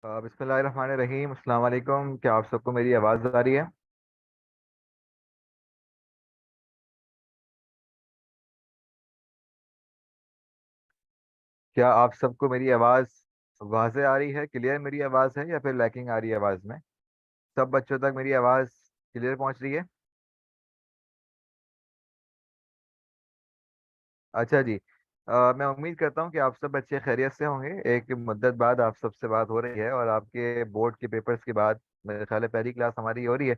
बिस्मिल्लाहिर्रहमानिर्रहीम, अस्सलाम वालेकुम। क्या आप सबको मेरी आवाज़ आ रही है? क्या आप सबको मेरी आवाज़ वाज़े आ रही है? क्लियर मेरी आवाज़ है या फिर लैकिंग आ रही है आवाज़ में? सब बच्चों तक मेरी आवाज़ क्लियर पहुंच रही है? अच्छा जी। मैं उम्मीद करता हूं कि आप सब बच्चे खैरियत से होंगे। एक मुद्दत बाद आप सबसे बात हो रही है और आपके बोर्ड के पेपर्स के बाद मेरे ख्याल है पहली क्लास हमारी हो रही है।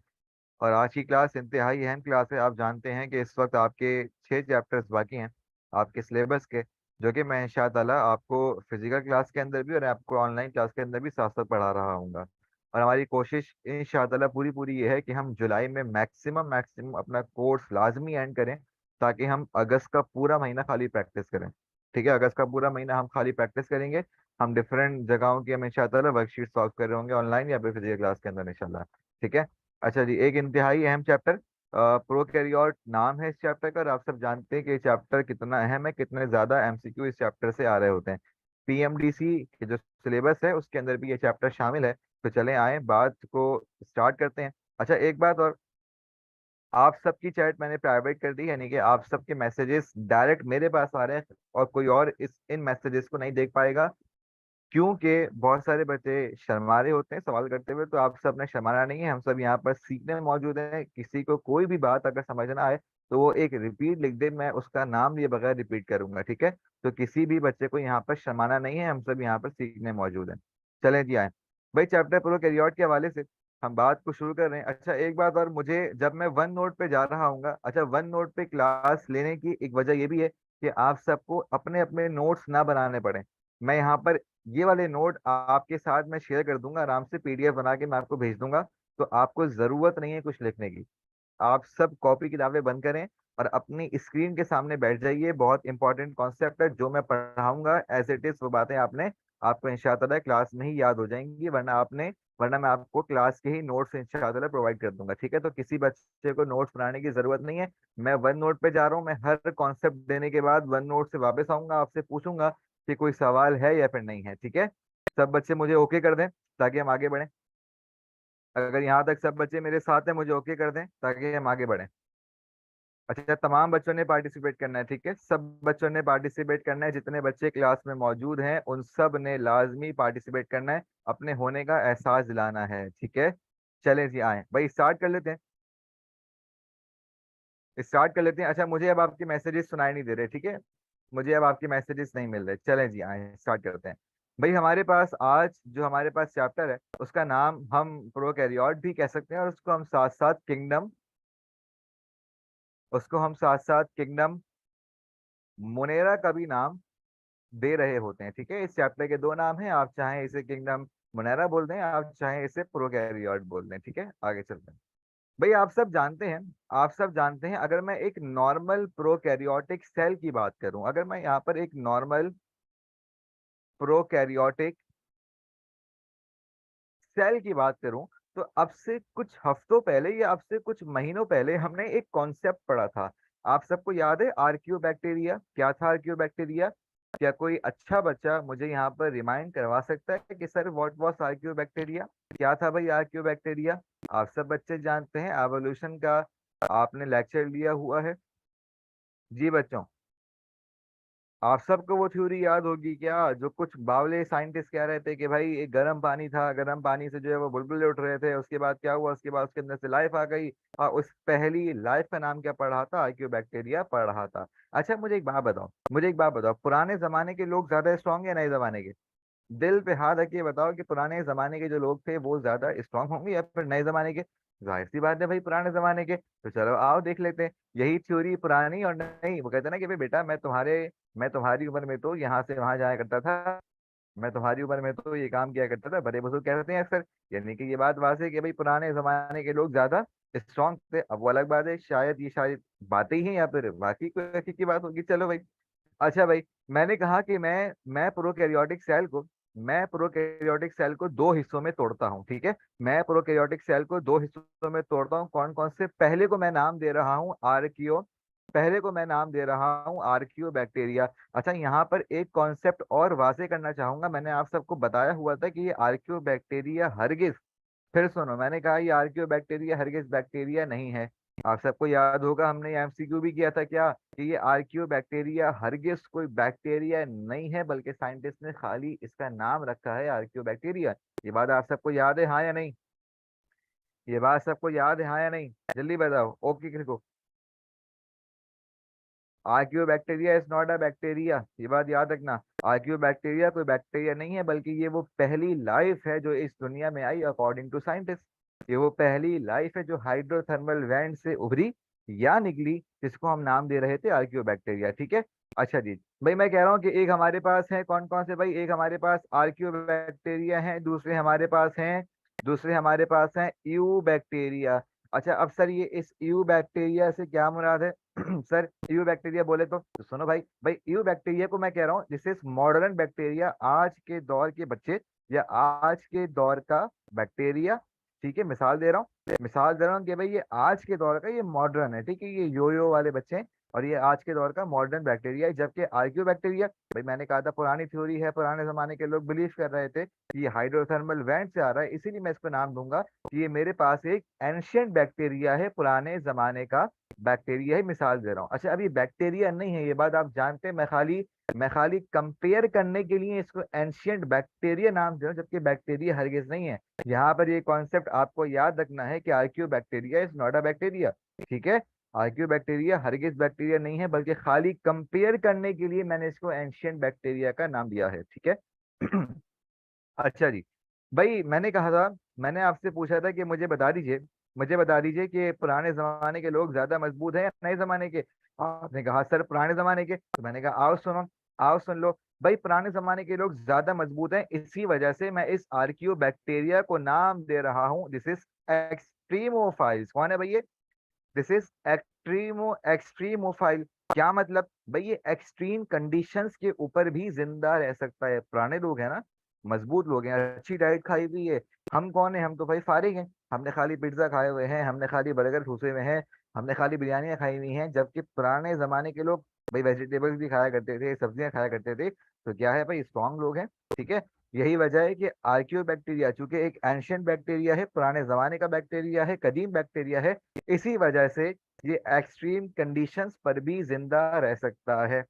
और आज की क्लास इंतहाई अहम क्लास है। आप जानते हैं कि इस वक्त आपके 6 चैप्टर्स बाकी हैं आपके सिलेबस के, जो कि मैं इंशाअल्लाह आपको फिजिकल क्लास के अंदर भी और आपको ऑनलाइन क्लास के अंदर भी साथ साथ पढ़ा रहा हूँगा। और हमारी कोशिश इंशाअल्लाह पूरी पूरी ये है कि हम जुलाई में मैक्सिमम मैक्सिमम अपना कोर्स लाजमी एंड करें, ताकि हम अगस्त का पूरा महीना खाली प्रैक्टिस करें। ठीक है, अगस्त का पूरा महीना हम खाली प्रैक्टिस करेंगे। हम डिफरेंट जगहों की हम इंशाअल्लाह वर्कशीट सॉल्व कर रहे होंगे ऑनलाइन या फिर फिजिकल क्लास के अंदर इंशाल्लाह। ठीक है। अच्छा जी, एक इंतहाई अहम चैप्टर प्रोकैरियोट नाम है इस चैप्टर का, और आप सब जानते हैं कि ये चैप्टर कितना अहम है, कितने ज्यादा एमसीक्यू इस चैप्टर से आ रहे होते हैं। पीएमडीसी के जो सिलेबस है उसके अंदर भी ये चैप्टर शामिल है। तो चलें आए बात को स्टार्ट करते हैं। अच्छा, एक बात और, आप सबकी चैट मैंने प्राइवेट कर दी, यानी कि आप सबके मैसेजेस डायरेक्ट मेरे पास आ रहे हैं और कोई और इन मैसेजेस को नहीं देख पाएगा, क्योंकि बहुत सारे बच्चे शर्मा रहे होते हैं सवाल करते हुए। तो आप सब ने शर्माना नहीं है, हम सब यहाँ पर सीखने में मौजूद हैं। किसी को कोई भी बात अगर समझ ना आए तो वो एक रिपीट लिख दे, मैं उसका नाम लिए बगैर रिपीट करूंगा। ठीक है, तो किसी भी बच्चे को यहाँ पर शर्माना नहीं है, हम सब यहाँ पर सीखने मौजूद हैं। चलें जी आए भाई, चैप्टर प्रोकैरियोट के हवाले से हम बात को शुरू कर रहे हैं। अच्छा, एक बात और, मुझे जब मैं वन नोट पे जा रहा हूँ, अच्छा वन नोट पे क्लास लेने की एक वजह ये भी है कि आप सबको अपने अपने नोट्स ना बनाने पड़े। मैं यहाँ पर ये वाले नोट आपके साथ मैं शेयर कर दूंगा, आराम से पीडीएफ बना के मैं आपको भेज दूंगा। तो आपको जरूरत नहीं है कुछ लिखने की। आप सब कॉपी किताबें बंद करें और अपनी स्क्रीन के सामने बैठ जाइए। बहुत इंपॉर्टेंट कॉन्सेप्ट है जो मैं पढ़ाऊंगा, एज इट इज वो बातें आपने आपको इंशाअल्लाह क्लास में ही याद हो जाएंगी, वरना मैं आपको क्लास के ही नोट्स इंशाअल्लाह प्रोवाइड कर दूंगा। ठीक है, तो किसी बच्चे को नोट्स बनाने की जरूरत नहीं है। मैं वन नोट पे जा रहा हूँ, मैं हर कॉन्सेप्ट देने के बाद वन नोट से वापस आऊंगा, आपसे पूछूंगा कि कोई सवाल है या फिर नहीं है। ठीक है, सब बच्चे मुझे ओके कर दें ताकि हम आगे बढ़ें। अगर यहाँ तक सब बच्चे मेरे साथ हैं मुझे ओके कर दें ताकि हम आगे बढ़ें। अच्छा, तमाम बच्चों ने पार्टिसिपेट करना है। ठीक है, सब बच्चों ने पार्टिसिपेट करना है, जितने बच्चे क्लास में मौजूद हैं उन सब ने लाजमी पार्टिसिपेट करना है, अपने होने का एहसास दिलाना है। ठीक है, चलें जी आए भाई, स्टार्ट कर लेते हैं। स्टार्ट कर लेते हैं। अच्छा, मुझे अब आपके मैसेजेस सुनाई नहीं दे रहे। ठीक है, मुझे अब आपके मैसेजेस नहीं मिल रहे। चलें जी आए स्टार्ट करते हैं। भाई, हमारे पास आज जो हमारे पास चैप्टर है उसका नाम हम प्रोकैरियोट भी कह सकते हैं, और उसको हम साथ साथ किंगडम मोनेरा का भी नाम दे रहे होते हैं। ठीक है, इस चैप्टर के दो नाम हैं, आप चाहें इसे किंगडम मोनेरा बोल दें, आप चाहें इसे प्रोकैरियोट बोल दें। ठीक है, आगे चलते हैं। भाई, आप सब जानते हैं, अगर मैं एक नॉर्मल प्रोकैरियोटिक सेल की बात करूं, अगर मैं यहाँ पर एक नॉर्मल प्रोकैरियोटिक सेल की बात करूं, तो अब से कुछ हफ्तों पहले या अब से कुछ महीनों पहले हमने एक कॉन्सेप्ट पढ़ा था। आप सबको याद है आर्कियोबैक्टीरिया क्या था? आर्कियोबैक्टीरिया, क्या कोई अच्छा बच्चा मुझे यहाँ पर रिमाइंड करवा सकता है कि सर व्हाट वाज आर्कियोबैक्टीरिया? क्या था भाई आर्कियोबैक्टीरिया? आप सब बच्चे जानते हैं, एवोल्यूशन का आपने लेक्चर लिया हुआ है। जी बच्चों, आप सबको वो थ्योरी याद होगी क्या, जो कुछ बावले साइंटिस्ट कह रहे थे कि भाई एक गर्म पानी था, गर्म पानी से जो है वो बुलबुले उठ रहे थे, उसके बाद क्या हुआ, उसके बाद उसके अंदर से लाइफ आ गई। और उस पहली लाइफ का नाम क्या पढ़ रहा था? आर्कियोबैक्टीरिया पढ़ रहा था। अच्छा, मुझे एक बात बताओ, पुराने जमाने के लोग ज्यादा स्ट्रांग है नए जमाने के? दिल पे हाथ रख के बताओ कि पुराने जमाने के जो लोग थे वो ज्यादा स्ट्रांग होंगे या फिर नए जमाने के? जाहिर सी बात है भाई, पुराने जमाने के। तो चलो आओ देख लेते हैं। यही थ्योरी पुरानी और नई, वो कहते हैं ना कि भाई बेटा, मैं तुम्हारी उम्र में तो यहाँ से वहां जाया करता था, मैं तुम्हारी उम्र में तो ये काम किया करता था, बड़े बुजुर्ग कहते हैं अक्सर। यानी कि ये बात वाज़ है कि भाई पुराने जमाने के लोग ज्यादा स्ट्रांग थे। अब वो अलग बात है, शायद बातें ही हैं या फिर बाकी कोई हकीकी बात होगी। चलो भाई। अच्छा भाई, मैंने कहा कि मैं प्रोकैरियोटिक सेल को दो हिस्सों में तोड़ता हूँ। ठीक है, मैं प्रोकैरियोटिक सेल को दो हिस्सों में तोड़ता हूँ। कौन कौन से? पहले को मैं नाम दे रहा हूँ आर्कियो पहले को मैं नाम दे रहा हूँ आर्कियो बैक्टीरिया। अच्छा, यहाँ पर एक कॉन्सेप्ट और वाजे करना चाहूंगा। मैंने आप सबको बताया हुआ था कि ये आर्कियो बैक्टीरिया हरगिज, फिर सुनो, मैंने कहा ये आर्कियो बैक्टीरिया हरगिज बैक्टीरिया नहीं है। आप सबको याद होगा हमने एमसीक्यू भी किया था क्या, कि ये आर्कियो बैक्टीरिया हरगिज कोई बैक्टीरिया नहीं है, बल्कि साइंटिस्ट ने खाली इसका नाम रखा है आर्कियो बैक्टीरिया। ये बात आप सबको याद है, हाँ या नहीं? ये बात सबको याद है, हाँ या नहीं? जल्दी बताओ, ओके लिखो। Archaeo bacteria is not a bacteria, ये बात याद रखना। आर्कियो बैक्टीरिया कोई बैक्टीरिया नहीं है, बल्कि ये वो पहली लाइफ है जो इस दुनिया में आई अकॉर्डिंग टू साइंटिस्ट। ये वो पहली लाइफ है जो हाइड्रोथर्मल वेंट से उभरी या निकली, जिसको हम नाम दे रहे थे आर्कियो बैक्टीरिया। ठीक है। अच्छा जी, भाई मैं कह रहा हूँ कि एक हमारे पास है कौन कौन से भाई, एक हमारे पास आर्कियो बैक्टीरिया है, दूसरे हमारे पास हैं यू बैक्टीरिया। अच्छा अब सर ये इस यू बैक्टीरिया से क्या मुराद है? सर यू बैक्टीरिया बोले तो सुनो भाई, यू बैक्टीरिया को मैं कह रहा हूँ दिस इज मॉडर्न बैक्टीरिया, आज के दौर के बच्चे या आज के दौर का बैक्टीरिया। ठीक है, मिसाल दे रहा हूँ कि भाई ये आज के दौर का, ये मॉडर्न है, ठीक है, ये यो वाले बच्चे हैं, और ये आज के दौर का मॉडर्न बैक्टीरिया है। जबकि आर्कियो बैक्टीरिया, भाई मैंने कहा था पुरानी थ्योरी है, पुराने जमाने के लोग बिलीव कर रहे थे कि ये हाइड्रोथर्मल वेंट से आ रहा है, इसीलिए मैं इसको नाम दूंगा कि ये मेरे पास एक एंशियंट बैक्टीरिया है, पुराने जमाने का बैक्टीरिया है। मिसाल दे रहा हूँ। अच्छा, अभी बैक्टीरिया नहीं है, ये बात आप जानते हैं। मैं खाली कंपेयर करने के लिए इसको एंशियंट बैक्टीरिया नाम दे रहा हूँ, जबकि बैक्टीरिया हरगिज नहीं है। यहाँ पर ये कॉन्सेप्ट आपको याद रखना है कि archaeo bacteria is not a bacteria. ठीक है, आर्कियो बैक्टीरिया हरगिज बैक्टीरिया नहीं है, बल्कि खाली कंपेयर करने के लिए मैंने इसको एंशियंट बैक्टीरिया का नाम दिया है। ठीक है। अच्छा जी, भाई मैंने कहा था, मैंने आपसे पूछा था कि मुझे बता दीजिए कि पुराने जमाने के लोग ज्यादा मजबूत हैं या नए जमाने के। आपने कहा सर पुराने जमाने के, तो मैंने कहा आओ सुनो, आओ सुन लो। भाई पुराने जमाने के लोग ज्यादा मजबूत हैं, इसी वजह से मैं इस आर्कियो बैक्टीरिया को नाम दे रहा हूँ दिस इज एक्सट्रीमोफाइल्स। कौन है भैया? This is extremophile. क्या मतलब? भाई ये एक्सट्रीम कंडीशंस के ऊपर भी जिंदा रह सकता है। पुराने लोग हैं ना, मजबूत लोग हैं, अच्छी डाइट खाई हुई है। हम कौन है? हम तो भाई फारिग हैं, हमने खाली पिज्जा खाए हुए हैं, हमने खाली बर्गर ठूसे हुए हैं, हमने खाली बिरयानियां खाई हुई हैं। जबकि पुराने जमाने के लोग भाई वेजिटेबल्स भी खाया करते थे, सब्जियां खाया करते थे, तो क्या है भाई, स्ट्रांग लोग हैं। ठीक है, यही वजह है कि आर्कियो बैक्टीरिया चूंकि एक एंशियंट बैक्टीरिया है, पुराने जमाने का बैक्टीरिया है, कदीम बैक्टीरिया है, इसी वजह से ये एक्सट्रीम कंडीशंस पर भी जिंदा रह सकता है।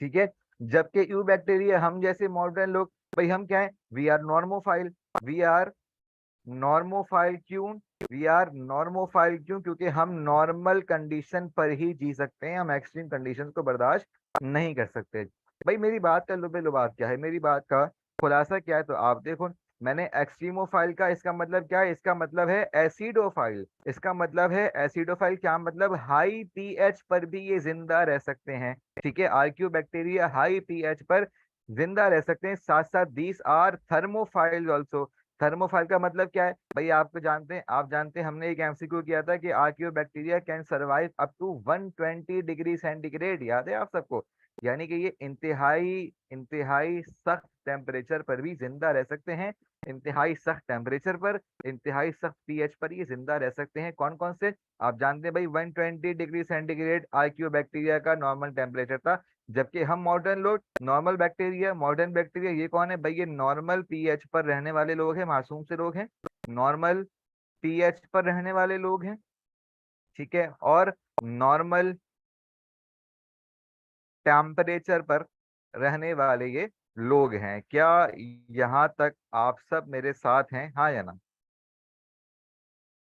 ठीक है, जबकि यू बैक्टीरिया, हम जैसे मॉडर्न लोग, भाई हम क्या है, we are normophile. We are normophile क्यों? वी आर नॉर्मोफाइल क्यों? क्योंकि हम नॉर्मल कंडीशन पर ही जी सकते हैं, हम एक्सट्रीम कंडीशंस को बर्दाश्त नहीं कर सकते। भाई मेरी बात का लुबे लुबाब क्या है, मेरी बात का खुलासा क्या है, तो आप देखो। मैंने एक्सट्रीमोफाइल का, इसका मतलब क्या है? इसका मतलब है एसिडोफाइल। इसका मतलब है एसिडोफाइल, क्या मतलब? हाई पीएच पर भी ये जिंदा रह सकते हैं। ठीक है, आर्क्यू बैक्टीरिया हाई पीएच पर जिंदा रह सकते हैं। साथ साथ these are thermophile also. Thermophile का मतलब क्या है भाई? आप जानते हैं हमने एक एमसीक्यू किया था कि archaeobacteria can survive up to 120 degree centigrade, याद है आप सबको? यानी कि ये इंतहाई इंतहाई सख्त टेम्परेचर पर भी जिंदा रह सकते हैं। इंतहाई सख्त टेम्परेचर पर, इंतहाई सख्त पीएच पर ये जिंदा रह सकते हैं। कौन कौन से? आप जानते हैं भाई 120 डिग्री सेंटीग्रेड आर्कियो बैक्टीरिया का नॉर्मल टेम्परेचर था। जबकि हम मॉडर्न बैक्टीरिया ये कौन है भाई? ये नॉर्मल पीएच पर रहने वाले लोग हैं, मासूम से लोग हैं, नॉर्मल पीएच पर रहने वाले लोग हैं। ठीक है, और नॉर्मल टेम्परेचर पर रहने वाले ये लोग हैं। क्या यहाँ तक आप सब मेरे साथ हैं, हाँ या ना?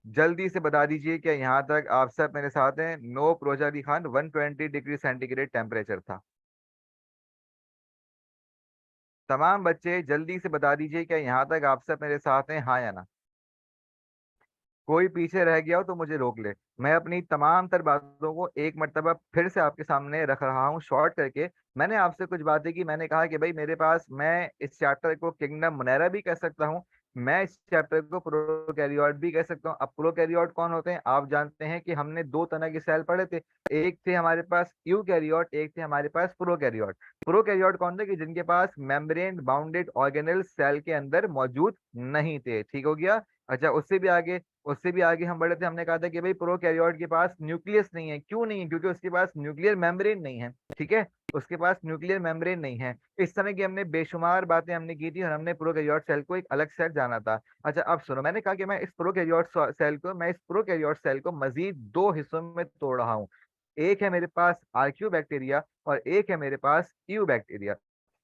जल्दी से बता दीजिए, क्या यहाँ तक आप सब मेरे साथ हैं? नो प्रोजा Ali Khan, 120 degree centigrade temperature था। तमाम बच्चे जल्दी से बता दीजिए, क्या यहाँ तक आप सब मेरे साथ हैं, हाँ या ना? कोई पीछे रह गया हो तो मुझे रोक ले। मैं अपनी तमाम तर बातों को एक मर्तबा फिर से आपके सामने रख रहा हूँ शॉर्ट करके। मैंने आपसे कुछ बातें की, मैंने कहा कि भाई मेरे पास, मैं इस चैप्टर को किंगडम मुनैरा भी कह सकता हूँ, मैं इस चैप्टर को प्रोकैरियोट भी कह सकता हूँ। अब प्रोकैरियोट कौन होते हैं? आप जानते हैं कि हमने दो तरह के सेल पढ़े थे। एक थे हमारे पास यूकैरियोट, एक थे हमारे पास प्रोकैरियोट। प्रोकैरियोट कौन थे? कि जिनके पास मेम्ब्रेन बाउंडेड ऑर्गेनेल सेल के अंदर मौजूद नहीं थे। ठीक हो गया। अच्छा, उससे भी आगे हम बढ़े थे, हमने कहा था कि भाई प्रोकैरियोट के पास न्यूक्लियस नहीं है। क्यों नहीं है? क्योंकि उसके पास न्यूक्लियर मेम्ब्रेन नहीं है। ठीक है, उसके पास न्यूक्लियर मेम्ब्रेन नहीं है। इस तरह की हमने बेशुमार बातें हमने की थी, और हमने प्रोकैरियोट सेल को एक अलग सेल जाना था। अच्छा, अब सुनो, मैंने कहा कि मैं इस प्रोकैरियोट सेल को मजीद दो हिस्सों में तोड़ रहा हूँ। एक है मेरे पास आर्क्यू बैक्टीरिया, और एक है मेरे पास यू बैक्टीरिया।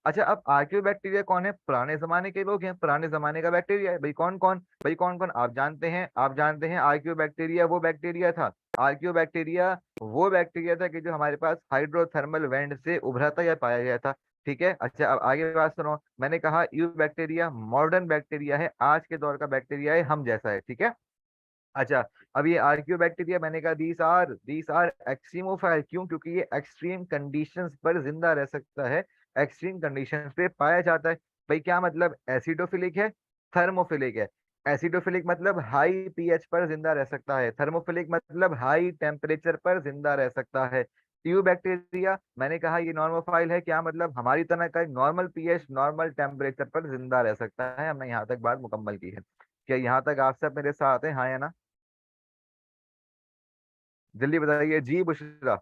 अच्छा, अब आर्कियो बैक्टीरिया कौन है? पुराने जमाने के लोग हैं, पुराने जमाने का बैक्टीरिया है। भाई कौन कौन आप जानते हैं आर्कियो बैक्टीरिया वो बैक्टीरिया था। आर्कियो बैक्टीरिया वो बैक्टीरिया था कि जो हमारे पास हाइड्रोथर्मल वेंट से उभरा था या पाया गया था। ठीक है, अच्छा अब आगे बात सुनो। मैंने कहा यू बैक्टीरिया मॉडर्न बैक्टीरिया है, आज के दौर का बैक्टीरिया है, हम जैसा है। ठीक है। अच्छा, अब ये आर्कियो बैक्टीरिया, मैंने कहा दीस आर एक्सट्रीमोफाइल। क्यों? क्योंकि ये एक्सट्रीम कंडीशंस पर जिंदा रह सकता है, एक्सट्रीम कंडीशंस पे पाया जाता है। भाई क्या मतलब? एसिडोफिलिक है, थर्मोफिलिक है। एसिडोफिलिक मतलब हाई पीएच पर जिंदा रह सकता है, थर्मोफिलिक मतलब हाई टेम्परेचर पर जिंदा रह सकता है। ट्यूब बैक्टीरिया, मैंने कहा ये नॉर्मोफाइल है। क्या मतलब? हमारी तरह का नॉर्मल पीएच नॉर्मल टेम्परेचर पर जिंदा रह सकता है। हमने यहाँ तक बात मुकम्मल की है। क्या यहाँ तक आप सब मेरे साथ हैं? हाँ या ना? जल्दी बताइए जी बुशरा।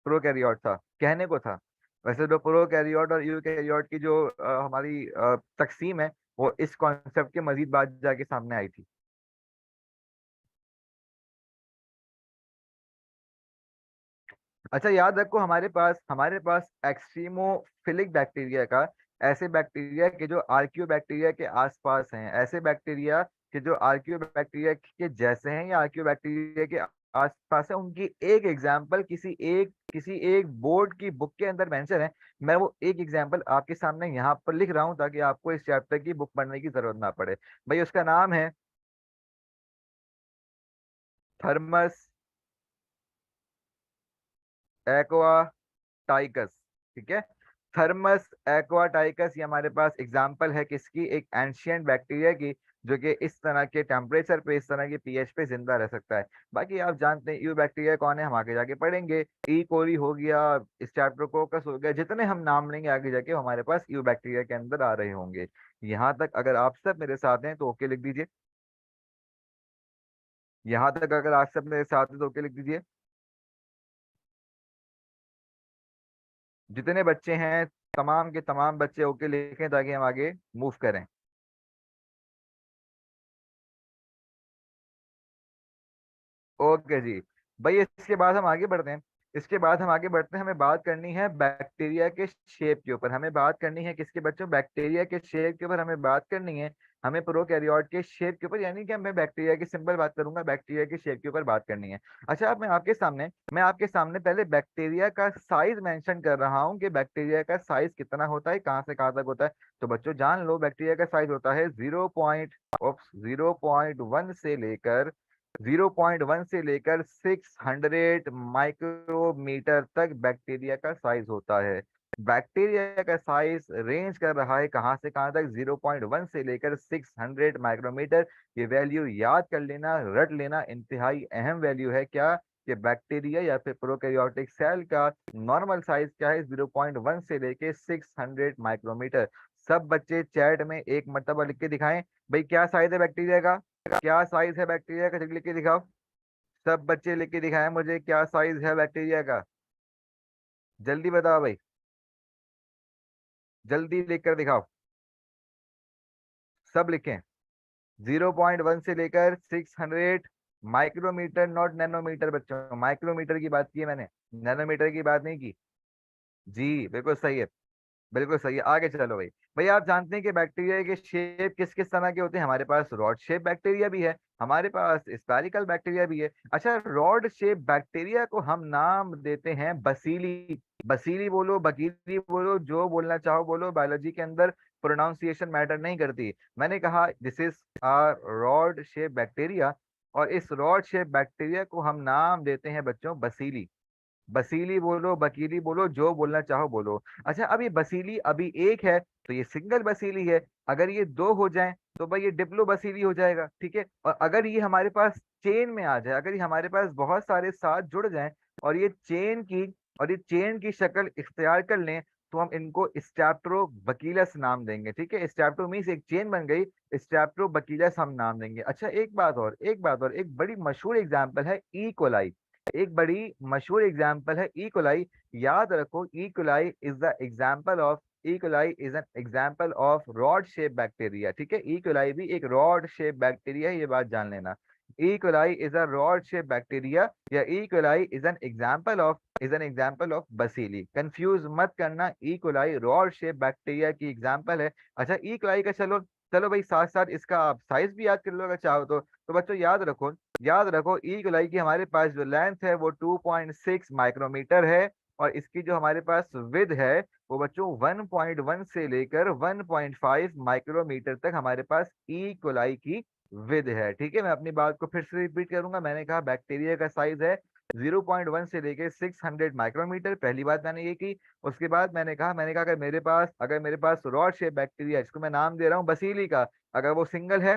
प्रोकैरियोट था, कहने को था। वैसे तो प्रोकैरियोट और यूकैरियोट की जो हमारी तकसीम है, वो इस कॉन्सेप्ट के मजीद बात जाके सामने आई थी। अच्छा, याद रखो, हमारे पास एक्सट्रीमोफिलिक बैक्टीरिया का, ऐसे बैक्टीरिया के जो आर्कियो बैक्टीरिया के आसपास हैं, ऐसे बैक्टीरिया के जो आर्कियो बैक्टीरिया के जैसे हैं या आर्कियो बैक्टीरिया के आसपास है, उनकी एक एग्जाम्पल किसी एक बोर्ड की बुक के अंदर मेंशन है। मैं वो एक एग्जाम्पल आपके सामने यहाँ पर लिख रहा हूँ, ताकि आपको इस चैप्टर की बुक पढ़ने की जरूरत ना पड़े। भाई उसका नाम है थर्मस एक्वाटाइकस। ठीक है, थर्मस एक्वाटाइकस, ये हमारे पास एग्जाम्पल है किसकी? एक एंशियंट बैक्टीरिया की, जो कि इस तरह के टेम्परेचर पे, इस तरह के पीएच पे जिंदा रह सकता है। बाकी आप जानते हैं यू बैक्टीरिया कौन है, हम आगे जाके पढ़ेंगे। ई कोली हो गया, स्ट्रेप्टोकोकस हो गया, जितने हम नाम लेंगे आगे जाके वो हमारे पास यू बैक्टीरिया के अंदर आ रहे होंगे। यहाँ तक अगर आप सब मेरे साथ हैं तो ओके लिख दीजिए। यहाँ तक अगर आप सब मेरे साथ हैं तो ओके लिख दीजिए। जितने बच्चे हैं, तमाम के तमाम बच्चे ओके लिखें, ताकि हम आगे मूव करें। ओके जी। भाई इसके बाद हम आगे बढ़ते हैं। हमें बात करनी है बैक्टीरिया के शेप के ऊपर। हमें बात करनी है किसके बच्चों? बैक्टीरिया के शेप के ऊपर हमें बात करनी है। हमें प्रोकैरियोट के शेप के ऊपर, यानी कि मैं बैक्टीरिया की सिंपल बात करूंगा, बैक्टीरिया के शेप के ऊपर बात करनी है। अच्छा, अब मैं आपके सामने पहले बैक्टीरिया का साइज मेंशन कर रहा हूँ कि बैक्टीरिया का साइज कितना होता है, कहाँ से कहाँ तक होता है। तो बच्चों जान लो, बैक्टीरिया का साइज होता है 0.1 600 माइक्रोमीटर तक बैक्टीरिया का साइज होता है। बैक्टीरिया का साइज रेंज कर रहा है कहाँ से कहाँ तक? 0.1 से लेकर 600 माइक्रोमीटर। ये वैल्यू याद कर लेना, रट लेना, इंतहाई अहम वैल्यू है। क्या? कि बैक्टीरिया या फिर प्रोकैरियोटिक सेल का नॉर्मल साइज क्या है? 0.1 से लेके 600 माइक्रोमीटर। सब बच्चे चैट में एक मर्तबा लिख के दिखाएं, भाई क्या साइज है बैक्टीरिया का? क्या साइज है बैक्टीरिया का? जल्दी लिख के दिखाओ। सब बच्चे लिख के दिखाएं मुझे, क्या साइज है बैक्टीरिया का? जल्दी बताओ भाई, जल्दी लिख कर दिखाओ। सब लिखें। 0.1 से लेकर 600 माइक्रोमीटर, नॉट नैनोमीटर बच्चों, माइक्रोमीटर की बात की है मैंने, नैनोमीटर की बात नहीं की। जी बिल्कुल सही है, बिल्कुल सही है। आगे चलो भाई। भाई आप जानते हैं कि बैक्टीरिया के शेप किस किस तरह के होते हैं? हमारे पास रॉड शेप बैक्टीरिया भी है, हमारे पास स्पेरिकल बैक्टीरिया भी है। अच्छा, रॉड शेप बैक्टीरिया को हम नाम देते हैं बसीली। बसीली बोलो, बकीली बोलो, जो बोलना चाहो बोलो, बायोलॉजी के अंदर प्रोनाउंसिएशन मैटर नहीं करती। मैंने कहा this is a rod shape bacteria, और इस रॉड शेप बैक्टीरिया को हम नाम देते हैं बच्चों बसीली। बसीली बोलो, बकीली बोलो, जो बोलना चाहो बोलो। अच्छा, अब ये बसीली अभी एक है तो ये सिंगल बसीली है। अगर ये दो हो जाएं तो भाई ये डिप्लो बसीली हो जाएगा। ठीक है, और अगर ये हमारे पास चेन में आ जाए, अगर ये हमारे पास बहुत सारे साथ जुड़ जाएं और ये चेन की शक्ल इख्तियार कर लें, तो हम इनको स्ट्रेप्टोबैक्टीरियस नाम देंगे। ठीक है, स्ट्रेप्टो मीन्स एक चेन बन गई, स्ट्रेप्टोबैक्टीरियस हम नाम देंगे। अच्छा एक बात और एक बड़ी मशहूर एग्जाम्पल है ई कोलाई। एक बड़ी मशहूर एग्जाम्पल है ई कोलाई। याद रखो, ई coli is an example of rod shape bacteria. ठीक है, ई कोलाई भी एक रॉड शेप बैक्टीरिया है, ये बात जान लेना। E coli is a rod shape bacteria, या E coli is an example of bacilli. Confuse मत करना, E coli rod shape bacteria की एग्जाम्पल है। अच्छा, ई कोलाई का चलो चलो भाई, साथ साथ इसका आप साइज भी याद कर लो अगर चाहो तो बच्चों याद रखो ई कोलाई की हमारे पास जो लेंथ है वो 2.6 माइक्रोमीटर है, और इसकी जो हमारे पास विद है वो बच्चों 1.1 से लेकर 1.5 माइक्रोमीटर तक हमारे पास ई कोलाई की विद है। ठीक है, मैं अपनी बात को फिर से रिपीट करूंगा। मैंने कहा बैक्टीरिया का साइज है 0.1 से लेकर 600 माइक्रोमीटर, पहली बात मैंने ये की। उसके बाद मैंने कहा अगर मेरे पास रॉड शेप बैक्टीरिया, जिसको मैं नाम दे रहा हूँ बसीली का, अगर वो सिंगल है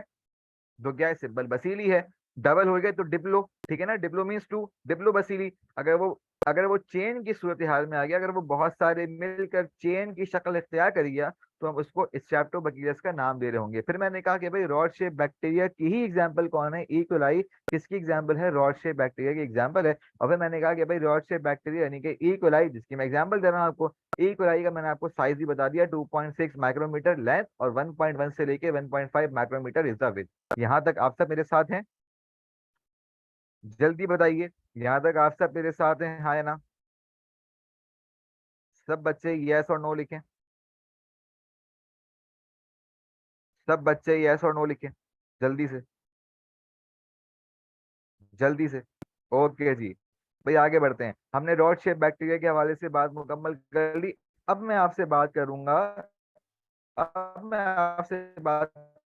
तो क्या है, सिंपल बसीली है। डबल हो गए तो डिप्लो। ठीक है ना, डिप्लो मीन्स टू, डिप्लो बसीली। अगर वो चेन की सूरत हाल में आ गया, अगर वो बहुत सारे मिलकर चेन की शक्ल इख्तियार कर गया, तो हम उसको स्ट्रेप्टोबैक्टीरियस का नाम दे रहे होंगे। फिर मैंने कहा कि भाई रॉड शेप बैक्टीरिया की ही एग्जाम्पल कौन है, ई कोलाई किसकी एग्जाम्पल है, रॉड शेप बैक्टीरिया की एग्जाम्पल है। और फिर मैंने कहा कि भाई रॉड शेप बैक्टीरिया यानी कि ई कोलाई, जिसकी मैं एग्जाम्पल दे रहा हूँ आपको, ई कोलाई का मैंने आपको साइज भी बता दिया, 2.6 माइक्रोमीटर लेंथ और 1.1 से लेके 1.5 माइक्रोमीटर इज द विड्थ। यहाँ तक आप सब मेरे साथ हैं? जल्दी बताइए, यहाँ तक आप सब मेरे साथ हैं, हाँ या ना? सब बच्चे यस और नो लिखें। सब बच्चे यस और नो लिखें, जल्दी से, जल्दी से। ओके जी, भाई आगे बढ़ते हैं। हमने रॉड शेप बैक्टीरिया के हवाले से बात मुकम्मल कर ली। अब मैं आपसे बात करूंगा अब मैं आपसे बात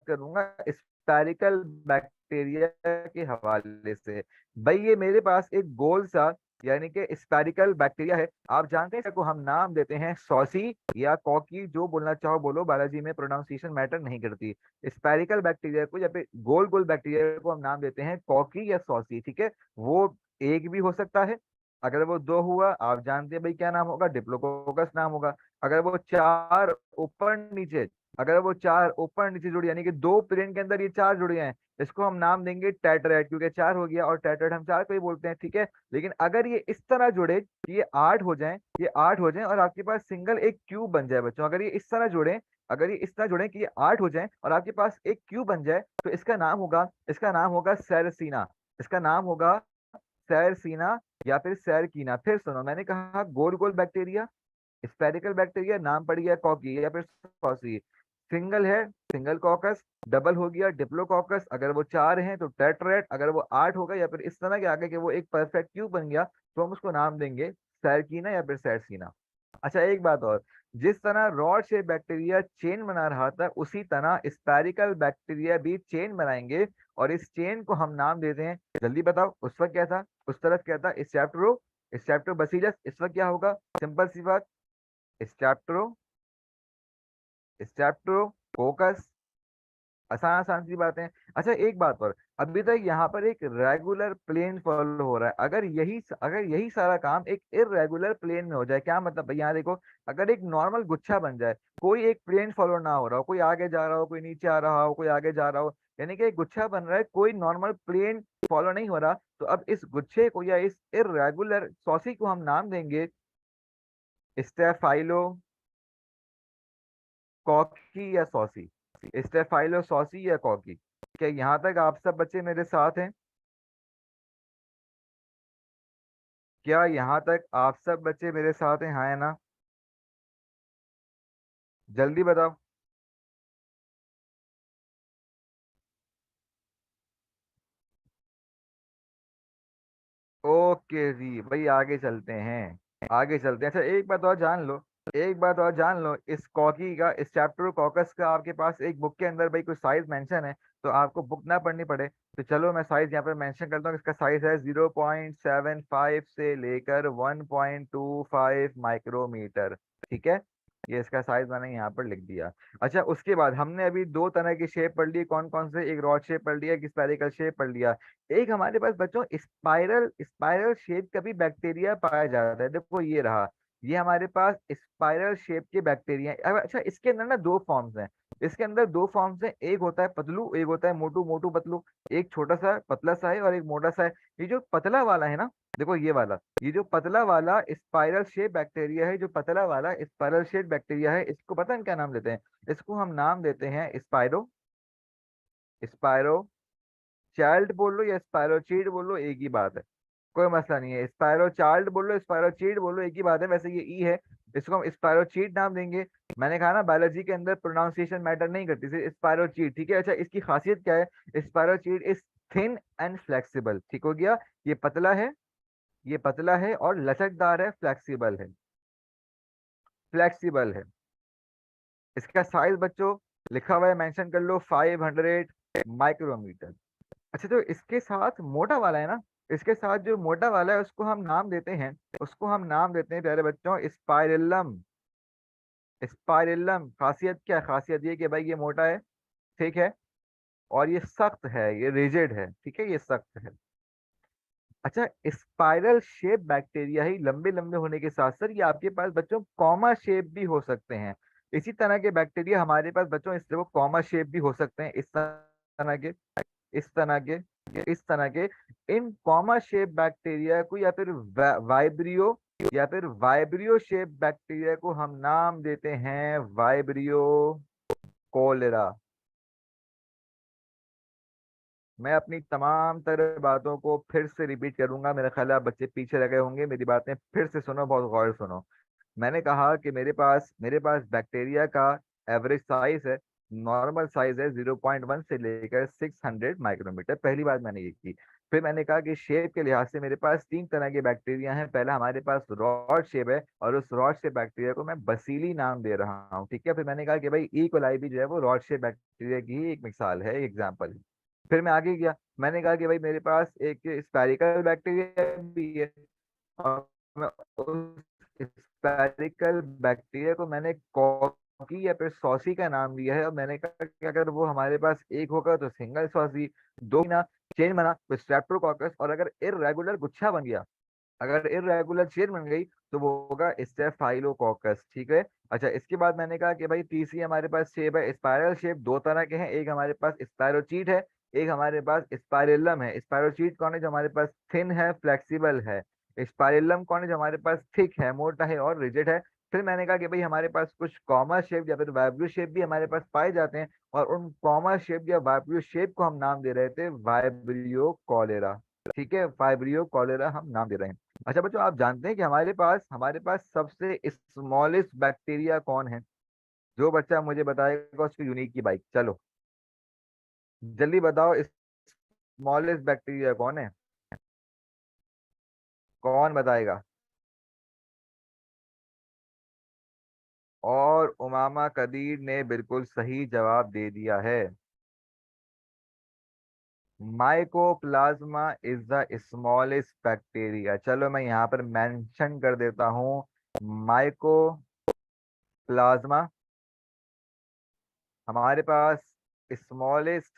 करूंगा स्पेरिकल बैक्टीरिया के हवाले से। भाई ये मेरे पास एक गोल सा यानी कि स्पेरिकल बैक्टीरिया है। आप जानते हैं इसको हम नाम देते हैं सॉसी या कॉकी, जो बोलना चाहो बोलो, बायोलॉजी में प्रोनाउंसिएशन मैटर नहीं करती। स्पेरिकल बैक्टीरिया को या फिर गोल गोल बैक्टीरिया को हम नाम देते हैं कॉकी या सॉसी। ठीक है, वो एक भी हो सकता है। अगर वो दो हुआ, आप जानते हैं भाई क्या नाम होगा, डिप्लोकोकस नाम होगा। अगर वो चार ऊपर नीचे अगर वो चार ऊपर नीचे जुड़े, यानी कि दो प्लेन के अंदर ये चार जुड़े हैं, इसको हम नाम देंगे टेट्राएड, क्योंकि चार हो गया और टेट्राएड हम चार को ही बोलते हैं। ठीक है, लेकिन अगर ये इस तरह जुड़े कि ये आठ हो जाएं और आपके पास सिंगल एक क्यूब बन जाए बच्चों, अगर ये इस तरह जुड़े कि ये आठ हो जाएं और आपके पास एक क्यूब बन जाए, तो इसका नाम होगा सेरसीना। इसका नाम होगा सेरसीना या फिर सेरकीना। फिर सुनो, मैंने कहा गोल गोल बैक्टीरिया, स्पेरिकल बैक्टीरिया नाम पड़ गया कॉकी या फिर सॉसी। सिंगल है सिंगल कॉकस, डबल हो गया डिप्लोकॉकस, अगर वो चार हैं तो टेट्राएड, अगर वो आठ हो गया या फिर इस तरह के आगे कि वो एक परफेक्ट क्यूब बन गया, तो हम उसको नाम देंगे सैरकीना या फिर सैरसीना। अच्छा, एक बात और, जिस तरह रॉड शेप बैक्टीरिया चेन बना रहा था, उसी तरह स्पेरिकल बैक्टीरिया भी चेन बनाएंगे, और इस चेन को हम नाम देते हैं, जल्दी बताओ, उस वक्त क्या था, उस तरफ क्या था, स्ट्रेप्टोबैसिलस। इस वक्त क्या होगा, सिंपल सी बात, स्ट्रेप्टो स्ट्रेप्टोकोकस। आसान आसान सी बातें। अच्छा, एक बात और, अभी तक यहाँ पर एक रेगुलर प्लेन फॉलो हो रहा है। अगर यही सारा काम एक इरेगुलर प्लेन में हो जाए, क्या मतलब भाई, यहाँ देखो, अगर एक नॉर्मल गुच्छा बन जाए, कोई एक प्लेन फॉलो ना हो रहा हो, कोई आगे जा रहा हो, कोई नीचे आ रहा हो, कोई आगे जा रहा हो, यानी कि एक गुच्छा बन रहा है, कोई नॉर्मल प्लेन फॉलो नहीं हो रहा, तो अब इस गुच्छे को या इस इरेगुलर सॉसी को हम नाम देंगे स्टेफाइलो कॉकी या सॉसी। स्टेफाइलो सॉसी या कॉकी। क्या यहाँ तक आप सब बच्चे मेरे साथ हैं? क्या यहाँ तक आप सब बच्चे मेरे साथ हैं, हाँ या ना? जल्दी बताओ। ओके जी, भाई आगे चलते हैं, अच्छा, एक बात और जान लो, इस कॉकी का, इस स्ट्रेप्टोकोकस का आपके पास एक बुक के अंदर भाई कुछ साइज मेंशन है, तो आपको बुक ना पढ़नी पड़े, तो चलो मैं साइज यहाँ पे मेंशन करता हूँ। इसका साइज है 0.75 से लेकर 1.25 माइक्रोमीटर। ठीक है, ये इसका साइज मैंने यहाँ पर लिख दिया। अच्छा, उसके बाद हमने अभी दो तरह की शेप पढ़ ली, कौन कौन से, एक रॉड शेप पढ़ लिया, एक स्पेरिकल शेप पढ़ लिया। एक हमारे पास बच्चों स्पाइरल स्पाइरल शेप का भी बैक्टीरिया पाया जाता है, देखो ये रहा। ये हमारे पास स्पाइरल शेप के बैक्टीरिया। अब अच्छा, इसके अंदर ना दो फॉर्म्स हैं। इसके अंदर दो फॉर्म्स हैं, एक होता है पतलू, एक होता है मोटू। मोटू पतलू, एक छोटा सा पतला सा है और एक मोटा सा है। ये जो पतला वाला है ना, देखो ये वाला, ये जो पतला वाला स्पाइरल शेप बैक्टीरिया है, जो पतला वाला स्पाइरल शेप बैक्टीरिया है, इसको पता है हम क्या नाम देते हैं? इसको हम नाम देते हैं स्पाइरो। स्पाइरो चाइल्ड बोल लो या स्पायरोचीड बोल लो, एक ही बात है, कोई मसला नहीं है। स्पायरो चाइल्ड बोल लो, स्पायरोचीड बोल लो, एक ही बात है। वैसे ये ई है, इसको हम स्पायरोचीड नाम देंगे। मैंने कहा ना, बायोलॉजी के अंदर प्रोनाउंसिएशन मैटर नहीं करती, सिर्फ स्पायरोचीड, ठीक है। अच्छा, इसकी खासियत क्या है? स्पायरोचीड इज थिन एंड फ्लेक्सिबल, ठीक हो गया। ये पतला है, ये पतला है और लचकदार है, फ्लेक्सिबल है, फ्लेक्सिबल है। इसका साइज बच्चों लिखा हुआ है, मेंशन कर लो, 500 माइक्रोमीटर। अच्छा, जो इसके साथ मोटा वाला है ना, इसके साथ जो मोटा वाला है उसको हम नाम देते हैं, उसको हम नाम देते हैं प्यारे बच्चों, स्पाइरलम। स्पाइरलम खासियत क्या है? खासियत ये कि भाई ये मोटा है, ठीक है, और ये सख्त है, ये रिजिड है, ठीक है, ये सख्त है। अच्छा, स्पाइरल शेप बैक्टीरिया ही लंबे लंबे होने के साथ साथ ये आपके पास बच्चों कॉमा शेप भी हो सकते हैं। इसी तरह के बैक्टीरिया हमारे पास बच्चों, इसलिए वो कॉमा शेप भी हो सकते हैं, तरह के इस तरह के इस तरह के इन कॉमा शेप बैक्टीरिया को, या फिर वाइब्रियो, या फिर वाइब्रियो शेप बैक्टीरिया को हम नाम देते हैं वाइब्रियो कोलेरा। मैं अपनी तमाम तरह बातों को फिर से रिपीट करूंगा, मेरा ख्याल है आप बच्चे पीछे रह गए होंगे, मेरी बातें फिर से सुनो, बहुत गौर से सुनो। मैंने कहा कि मेरे पास बैक्टीरिया का एवरेज साइज है, नॉर्मल साइज है 0.1 से लेकर 600 माइक्रोमीटर। पहली बात मैंने ये की। फिर मैंने कहा कि शेप के लिहाज से मेरे पास तीन तरह के बैक्टीरिया हैं। पहला हमारे पास रॉड शेप है, और उस रॉड शेप बैक्टीरिया को मैं बसीली नाम दे रहा हूँ, ठीक है। फिर मैंने कहा कि भाई ई कोलाई भी जो है वो रॉड शेप बैक्टीरिया की ही एक मिसाल है, एग्जाम्पल। फिर मैं आगे गया, मैंने कहा कि भाई मेरे पास एक स्पेरिकल बैक्टीरिया भी है, और मैं उस स्पेरिकल बैक्टीरिया को मैंने कॉकी या फिर सॉसी का नाम दिया है। और मैंने कहा कि अगर वो हमारे पास एक होगा तो सिंगल सॉसी, दो ना चेन बना तो स्ट्रेप्टोकोकस, और अगर इरेगुलर गुच्छा बन गया, अगर इरेगुलर चेन बन गई तो वो होगा स्टेफाइलोकोकस, ठीक है। अच्छा, इसके बाद मैंने कहा कि भाई तीसरी हमारे पास शेप है स्पाइरल शेप, दो तरह के हैं, एक हमारे पास स्पायरोचीट है, एक हमारे पास स्पाइरेलम है। स्पायरोचीट कौन है? जो हमारे पास थिन है, फ्लेक्सिबल है। स्पाइरेलम कौन है? जो हमारे पास थिक है, मोटा है और रिजिड है। फिर मैंने कहा कि भाई हमारे पास कुछ कॉमा शेप या फिर वाइब्रियो शेप भी हमारे पास पाए जाते हैं, और उन कॉमा शेप या वाइब्रियो शेप को हम नाम दे रहे थे वाइब्रियो कॉलेरा, ठीक है, वाइब्रियो कॉलेरा हम नाम दे रहे हैं। अच्छा बच्चों, आप जानते हैं कि हमारे पास सबसे स्मॉलेस्ट बैक्टीरिया कौन है? जो बच्चा मुझे बताएगा उसकी यूनिक की बाइक, चलो जल्दी बताओ, स्मॉलेस्ट बैक्टीरिया कौन है? कौन बताएगा? और उमामा कदीर ने बिल्कुल सही जवाब दे दिया है। Mycoplasma is the smallest bacteria. चलो मैं यहाँ पर मेंशन कर देता हूँ, माइकोप्लाज्मा हमारे पास स्मॉलेस्ट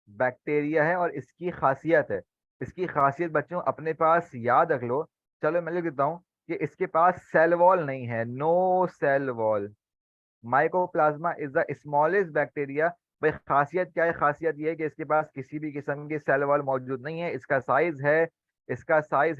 बैक्टीरिया है। और इसकी खासियत है, इसकी खासियत बच्चों अपने पास याद रख लो। चलो मैं लिख देता हूँ कि इसके पास सेल वॉल नहीं है, no cell wall. Mycoplasma is the smallest bacteria. भाई खासियत क्या है? खासियत ये है कि इसके पास किसी भी किस्म की सेल वॉल मौजूद नहीं है। इसका साइज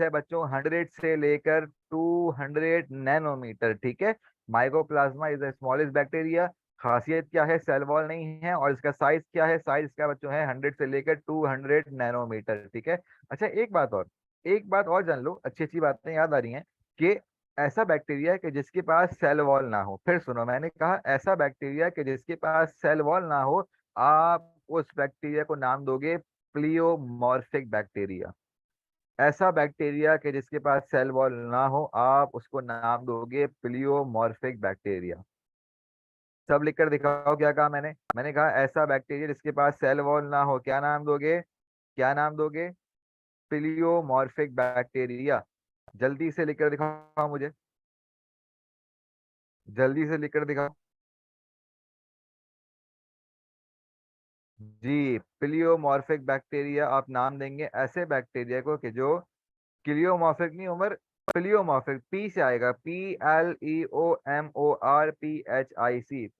है बच्चों 100 से लेकर 200 नैनोमीटर, ठीक है। Mycoplasma is the smallest bacteria. खासियत क्या है? सेल वॉल नहीं है। और इसका साइज क्या है? साइज इसका बच्चों है 100 से लेकर 200 नैनोमीटर, ठीक है। अच्छा, एक बात और जान लो, अच्छी अच्छी बातें याद आ रही हैं कि ऐसा बैक्टीरिया कि जिसके पास सेल वॉल ना हो। फिर सुनो, मैंने कहा ऐसा बैक्टीरिया कि जिसके पास सेल वॉल ना हो, आप उस बैक्टीरिया को नाम दोगे प्लियोमॉर्फिक बैक्टीरिया। ऐसा बैक्टीरिया कि जिसके पास सेल वॉल ना हो, आप उसको नाम दोगे प्लियोमॉर्फिक बैक्टीरिया। सब लिखकर दिखाओ, क्या कहा मैंने कहा ऐसा बैक्टीरिया जिसके पास सेल वॉल ना हो, क्या नाम दोगे? क्या नाम दोगे? Pleomorphic bacteria. जल्दी से लिखकर दिखाओ मुझे, जल्दी से लिखकर दिखाओ। जी, प्लियोमॉर्फिक बैक्टीरिया आप नाम देंगे ऐसे बैक्टीरिया को कि जो क्लियोमॉर्फिक नहीं, उमर, प्लियोमॉर्फिक, पी से आएगा, PLEOMORPHIC,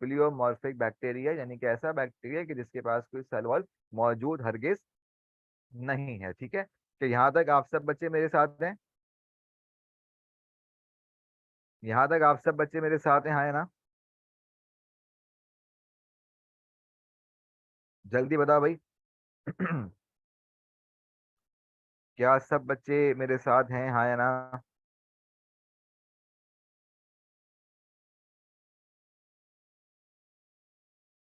प्लियोमॉर्फिक बैक्टीरिया, यानी कि ऐसा बैक्टीरिया कि जिसके पास कोई सेल वॉल मौजूद हरगिज नहीं है। ठीक है, तो यहाँ तक आप सब बच्चे मेरे साथ हैं? यहाँ तक आप सब बच्चे मेरे साथ हैं, हाँ है ना? जल्दी बताओ भाई। क्या सब बच्चे मेरे साथ हैं, हाँ या ना?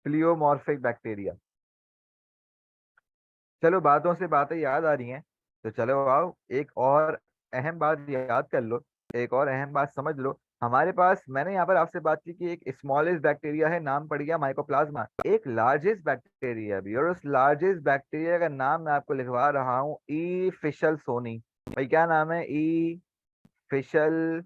Pleomorphic bacteria. चलो बातों से बातें याद आ रही हैं, तो चलो आओ एक और अहम बात याद कर लो, एक और अहम बात समझ लो। हमारे पास, मैंने यहाँ पर आपसे बात की कि एक स्मॉलेस्ट बैक्टीरिया है, नाम पड़ गया माइकोप्लाज्मा, एक लार्जेस्ट बैक्टीरिया भी, और उस लार्जेस्ट बैक्टीरिया का नाम मैं आपको लिखवा रहा हूँ, ई फिशल सोनी। भाई क्या नाम है? ई फिशल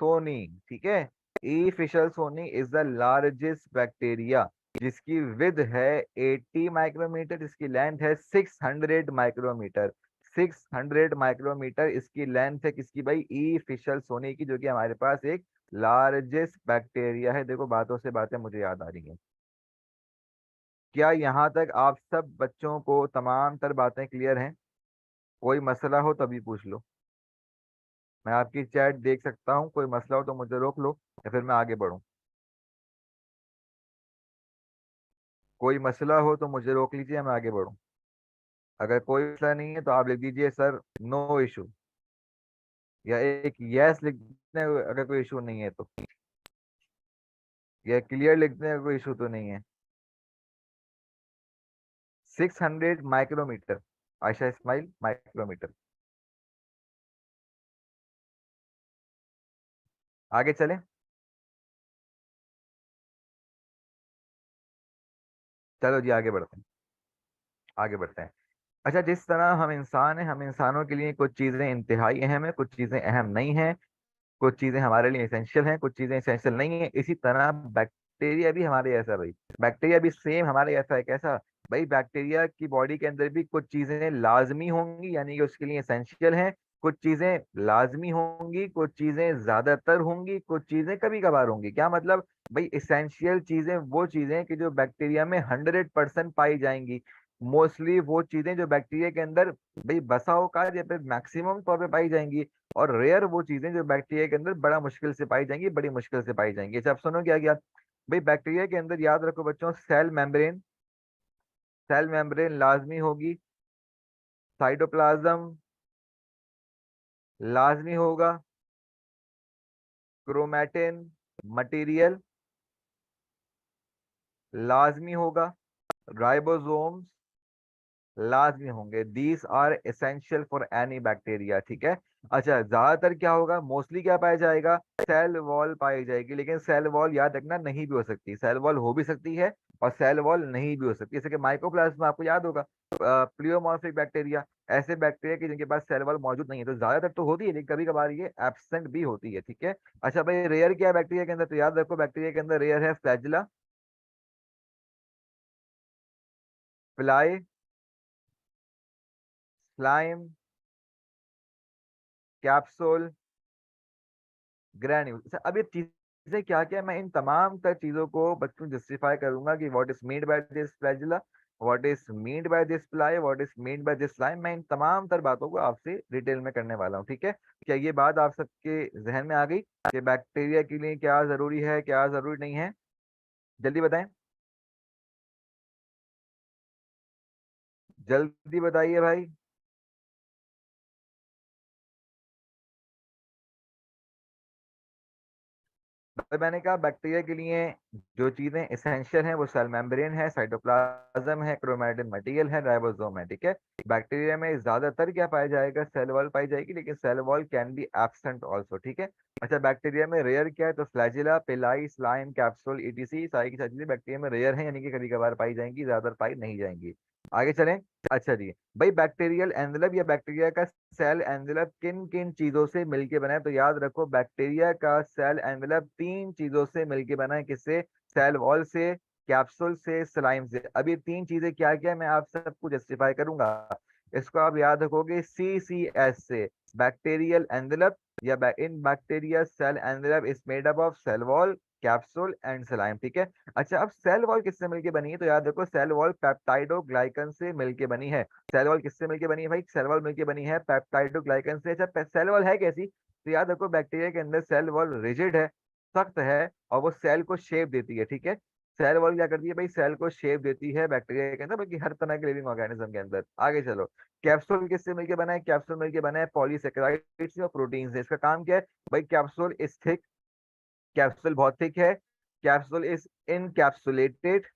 सोनी। ठीक है, E fishelsoni is the largest bacteria, जिसकी विद है 80 माइक्रोमीटर, जिसकी लेंथ है 600 माइक्रोमीटर। 600 माइक्रोमीटर इसकी लेंथ है, किसकी भाई? ई फिशल सोनी की, जो कि हमारे पास एक लार्जेस्ट बैक्टीरिया है। देखो बातों से बातें मुझे याद आ रही हैं। क्या यहाँ तक आप सब बच्चों को तमाम तर बातें क्लियर हैं? कोई मसला हो तभी पूछ लो, मैं आपकी चैट देख सकता हूँ, कोई मसला हो तो मुझे रोक लो या फिर मैं आगे बढ़ूँ। कोई मसला हो तो मुझे रोक लीजिए, मैं आगे बढ़ूँ। अगर कोई मसला नहीं है तो आप लिख दीजिए सर नो इशू, या एक यस लिख दें अगर कोई इशू नहीं है तो, या क्लियर लिख दें अगर कोई इशू तो नहीं है। 600 माइक्रोमीटर, आयशा इस्माइल, माइक्रोमीटर। आगे चलें? चलो जी आगे बढ़ते हैं, आगे बढ़ते हैं। अच्छा, जिस तरह हम इंसान हैं, हम इंसानों के लिए कुछ चीज़ें इंतहाई अहम है, कुछ चीज़ें अहम नहीं हैं, कुछ चीजें हमारे लिए इसेंशियल हैं, कुछ चीजें इसेंशियल नहीं है, इसी तरह बैक्टीरिया भी हमारे ऐसा है भाई। बैक्टीरिया भी सेम हमारे ऐसा है, कैसा भाई? बैक्टीरिया की बॉडी के अंदर भी कुछ चीजें लाजमी होंगी, यानी कि उसके लिए इसेंशियल हैं, कुछ चीजें लाजमी होंगी, कुछ चीजें ज्यादातर होंगी, कुछ चीजें कभी कभार होंगी। क्या मतलब? भाई इसेंशियल चीजें वो चीजें कि जो बैक्टीरिया में 100% पाई जाएंगी, मोस्टली वो चीजें जो बैक्टीरिया के अंदर भाई बसा औकात या फिर मैक्सिमम तौर पे पाई जाएंगी, और रेयर वो चीजें जो बैक्टीरिया के अंदर बड़ा मुश्किल से पाई जाएंगी, बड़ी मुश्किल से पाई जाएंगी। अच्छा, अब सुनो क्या क्या भाई, बैक्टीरिया के अंदर याद रखो बच्चों, सेल मेम्ब्रेन, सेल मेम्ब्रेन लाजमी होगी, साइटोप्लाज्म लाजमी होगा, क्रोमैटिन मटेरियल लाजमी होगा, राइबोसोम्स लाजमी होंगे। These are essential for any bacteria. ठीक है। अच्छा, ज्यादातर क्या होगा, मोस्टली क्या पाया जाएगा? सेल वॉल पाई जाएगी, लेकिन सेल वॉल याद रखना नहीं भी हो सकती, सेल वॉल हो भी सकती है और सेल वॉल नहीं भी हो सकती। जैसे कि माइकोप्लाज्मा आपको याद होगा, प्लियोमॉर्फिक बैक्टीरिया, ऐसे बैक्टीरिया की जिनके पास सेल वॉल मौजूद नहीं है, तो ज्यादातर तो होती है लेकिन कभी कभार ये एब्सेंट भी होती है। ठीक है। अच्छा भाई, रेयर क्या है बैक्टीरिया के अंदर? तो याद रखो बैक्टीरिया के अंदर रेयर है flagella, fly, slime, capsule, granule. अच्छा, अब ये चीजें क्या क्या है, मैं इन तमाम तर चीजों को बच्चों जस्टिफाई करूंगा कि what is meant by this flagella, what is meant by this fly, what is meant by this slime. मैं इन तमाम तर बातों को आपसे डिटेल में करने वाला हूँ। ठीक है। क्या ये बात आप सबके जहन में आ गई कि बैक्टीरिया के लिए क्या जरूरी है, क्या जरूरी नहीं है? जल्दी बताएं, जल्दी बताइए भाई। तो मैंने कहा बैक्टीरिया के लिए जो चीजें एसेंशियल हैं वो सेल मेम्ब्रेन है, साइटोप्लाज्म है, क्रोमैटिन मटेरियल है, राइबोसोम है। ठीक है। बैक्टीरिया में ज्यादातर क्या पाया जाएगा? सेल वॉल पाई जाएगी, लेकिन cell wall can be absent also. ठीक है। अच्छा, बैक्टीरिया में रेयर क्या है? तो flagella, pili, slime, capsule, ETC, सारी की सारी चीजें बैक्टीरिया में रेयर है, यानी कि कभी कभार पाई जाएंगी, ज्यादातर पाई नहीं जाएंगी। आगे चलें। अच्छा जी, भाई बैक्टीरियल एनवेलप या बैक्टीरिया का सेल एनवेलप किन किन चीजों से मिलके बना है? तो याद रखो बैक्टीरिया का सेल एनवेलप तीन चीजों से मिलके बना है, किससे? सेल वॉल से, कैप्सूल से, स्लाइम से। अब ये तीन चीजें क्या क्या है मैं आप सबको जस्टिफाई करूंगा। इसको आप याद रखोगे CCS से, बैक्टीरियल एनवेलप, या in bacteria cell envelope is made up of cell wall, capsule and slime, ठीक है। अच्छा, अब सेल वॉल किससे मिलके बनी है? तो याद रखो सेल वॉल पेप्टाइडोग्लाइकन से मिलके बनी है। सेल वॉल किससे मिलके बनी है भाई? सेल वॉल मिलके बनी है पेप्टाइडोग्लाइकन से। अच्छा, सेल वॉल है कैसी? तो याद रखो बैक्टीरिया के अंदर सेल वॉल रिजिड है, सख्त है, और वो सेल को शेप देती है, ठीक है। सेल वॉल क्या करती है भाई? सेल को शेप देती है बैक्टीरिया के अंदर, बल्कि हर तरह के लिविंग ऑर्गेनिज्म के अंदर। आगे चलो, कैप्सूल किससे मिलके बना है? कैप्सूल मिलके बना है पॉलीसेकेराइड से और प्रोटीन से। इसका काम क्या है भाई? कैप्सूल इज थिक, कैप्सूल बहुत थिक है, कैप्सूल इज इनकैप्सुलेटेड,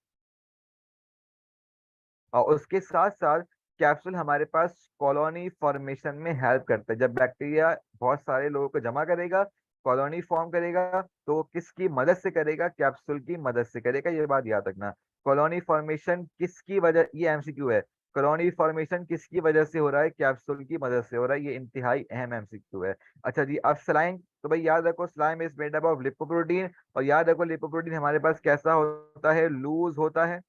और उसके साथ साथ कैप्सूल हमारे पास कॉलोनी फॉर्मेशन में हेल्प करता है। जब बैक्टीरिया बहुत सारे लोगों को जमा करेगा, कॉलोनी फॉर्म करेगा, तो वो किसकी मदद से करेगा? कैप्सूल की मदद से करेगा, ये बात याद रखना। कॉलोनी फॉर्मेशन किसकी वजह, ये एमसीक्यू है, कॉलोनी फॉर्मेशन किसकी वजह से हो रहा है? कैप्सूल की मदद से हो रहा है, ये इंतहाई अहम एमसीक्यू है। अच्छा जी, अब स्लाइम, तो भाई याद रखो slime is made up of lipoprotein, और याद रखो लिपोप्रोटीन हमारे पास कैसा होता है? लूज होता है,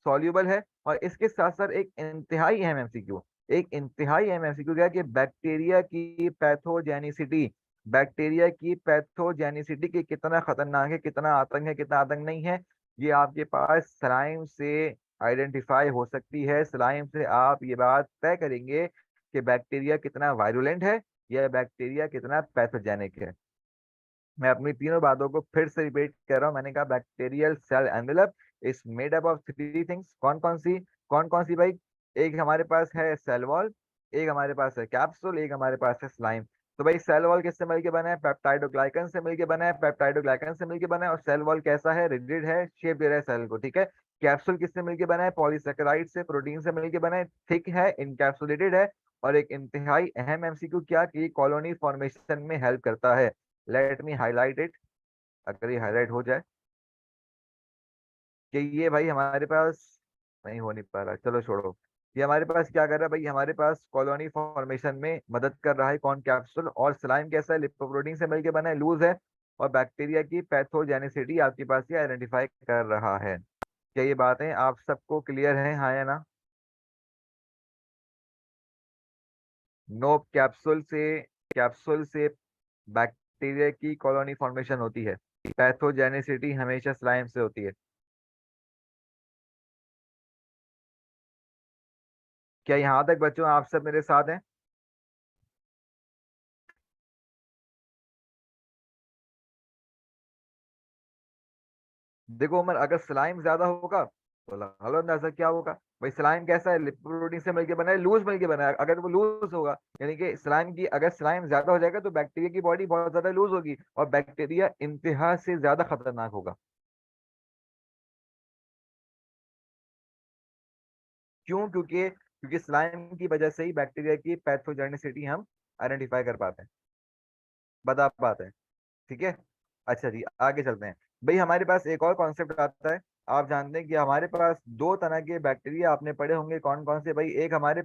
सॉल्यूबल है। और इसके साथ साथ एक इंतहाई अहम एमसीक्यू, एक इंतहाई अहम एमसीक्यू क्या है कि बैक्टीरिया की पैथोजेनिसिटी, बैक्टीरिया की पैथोजेनिसिटी की कितना खतरनाक है, कितना आतंक है, कितना आतंक नहीं है, ये आपके पास स्लाइम से आइडेंटिफाई हो सकती है। स्लाइम से आप ये बात तय करेंगे कि बैक्टीरिया कितना वायरुलेंट है या बैक्टीरिया कितना पैथोजेनिक है। मैं अपनी तीनों बातों को फिर से रिपीट कर रहा हूँ। मैंने कहा bacterial cell envelope is made up of three things. कौन कौन सी भाई? एक हमारे पास है सेल वॉल, एक हमारे पास है कैप्सूल, एक हमारे पास है स्लाइम। तो भाई सेल वॉल किससे मिलके बना है? पेप्टाइडोग्लाइकन से मिलके बना है, पेप्टाइडोग्लाइकन से मिलके बना है। और सेल वॉल कैसा है? रिजिड है, शेप दे रहा है सेल को, ठीक है। कैप्सूल किससे मिलके बना है? पॉलीसेकेराइड से, प्रोटीन से मिलके बना है, थिक है, इनकैप्सुलेटेड है। और एक इंतहाई अहम एमसीक्यू क्या कि कॉलोनी फॉर्मेशन में हेल्प करता है। लेट मी हाईलाइट इट, अगर ये हाईलाइट हो जाए कि ये भाई हमारे पास नहीं हो नहीं पा रहा, चलो छोड़ो। ये हमारे पास क्या कर रहा है भाई? हमारे पास कॉलोनी फॉर्मेशन में मदद कर रहा है कौन? कैप्सूल। और स्लाइम कैसा है? लिपोप्रोटीन से मिलके बना है, लूज है, और बैक्टीरिया की पैथोजेनिसिटी आपके पास ये आइडेंटिफाई कर रहा है। क्या ये बातें आप सबको क्लियर है, हाँ या ना? नो, कैप्सूल से बैक्टीरिया की कॉलोनी फॉर्मेशन होती है, पैथोजेनिसिटी हमेशा स्लाइम से होती है। क्या यहाँ तक बच्चों आप सब मेरे साथ हैं? देखो उमर, अगर स्लाइम ज्यादा होगा तो लगा लो अंदाजा क्या होगा। भाई स्लाइम कैसा है? लिपोप्रोटीन से मिलके बना है, लूज मिलके बना है। अगर वो लूज होगा यानी कि स्लाइम की, अगर स्लाइम ज्यादा हो जाएगा तो बैक्टीरिया की बॉडी बहुत ज्यादा लूज होगी, और बैक्टीरिया इंतहा से ज्यादा खतरनाक होगा। क्यों? क्योंकि स्लाइम की वजह से ही बैक्टीरिया की पैथोजेनिसिटी हम आइडेंटिफाई कर पाते हैं, बता पाते हैं, ठीक है। अच्छा जी, आगे चलते हैं। भाई हमारे पास एक और कॉन्सेप्ट आता है। आप जानते हैं कि हमारे पास दो तरह के बैक्टीरिया आपने पढ़े होंगे, कौन कौन से भाई? एक हमारे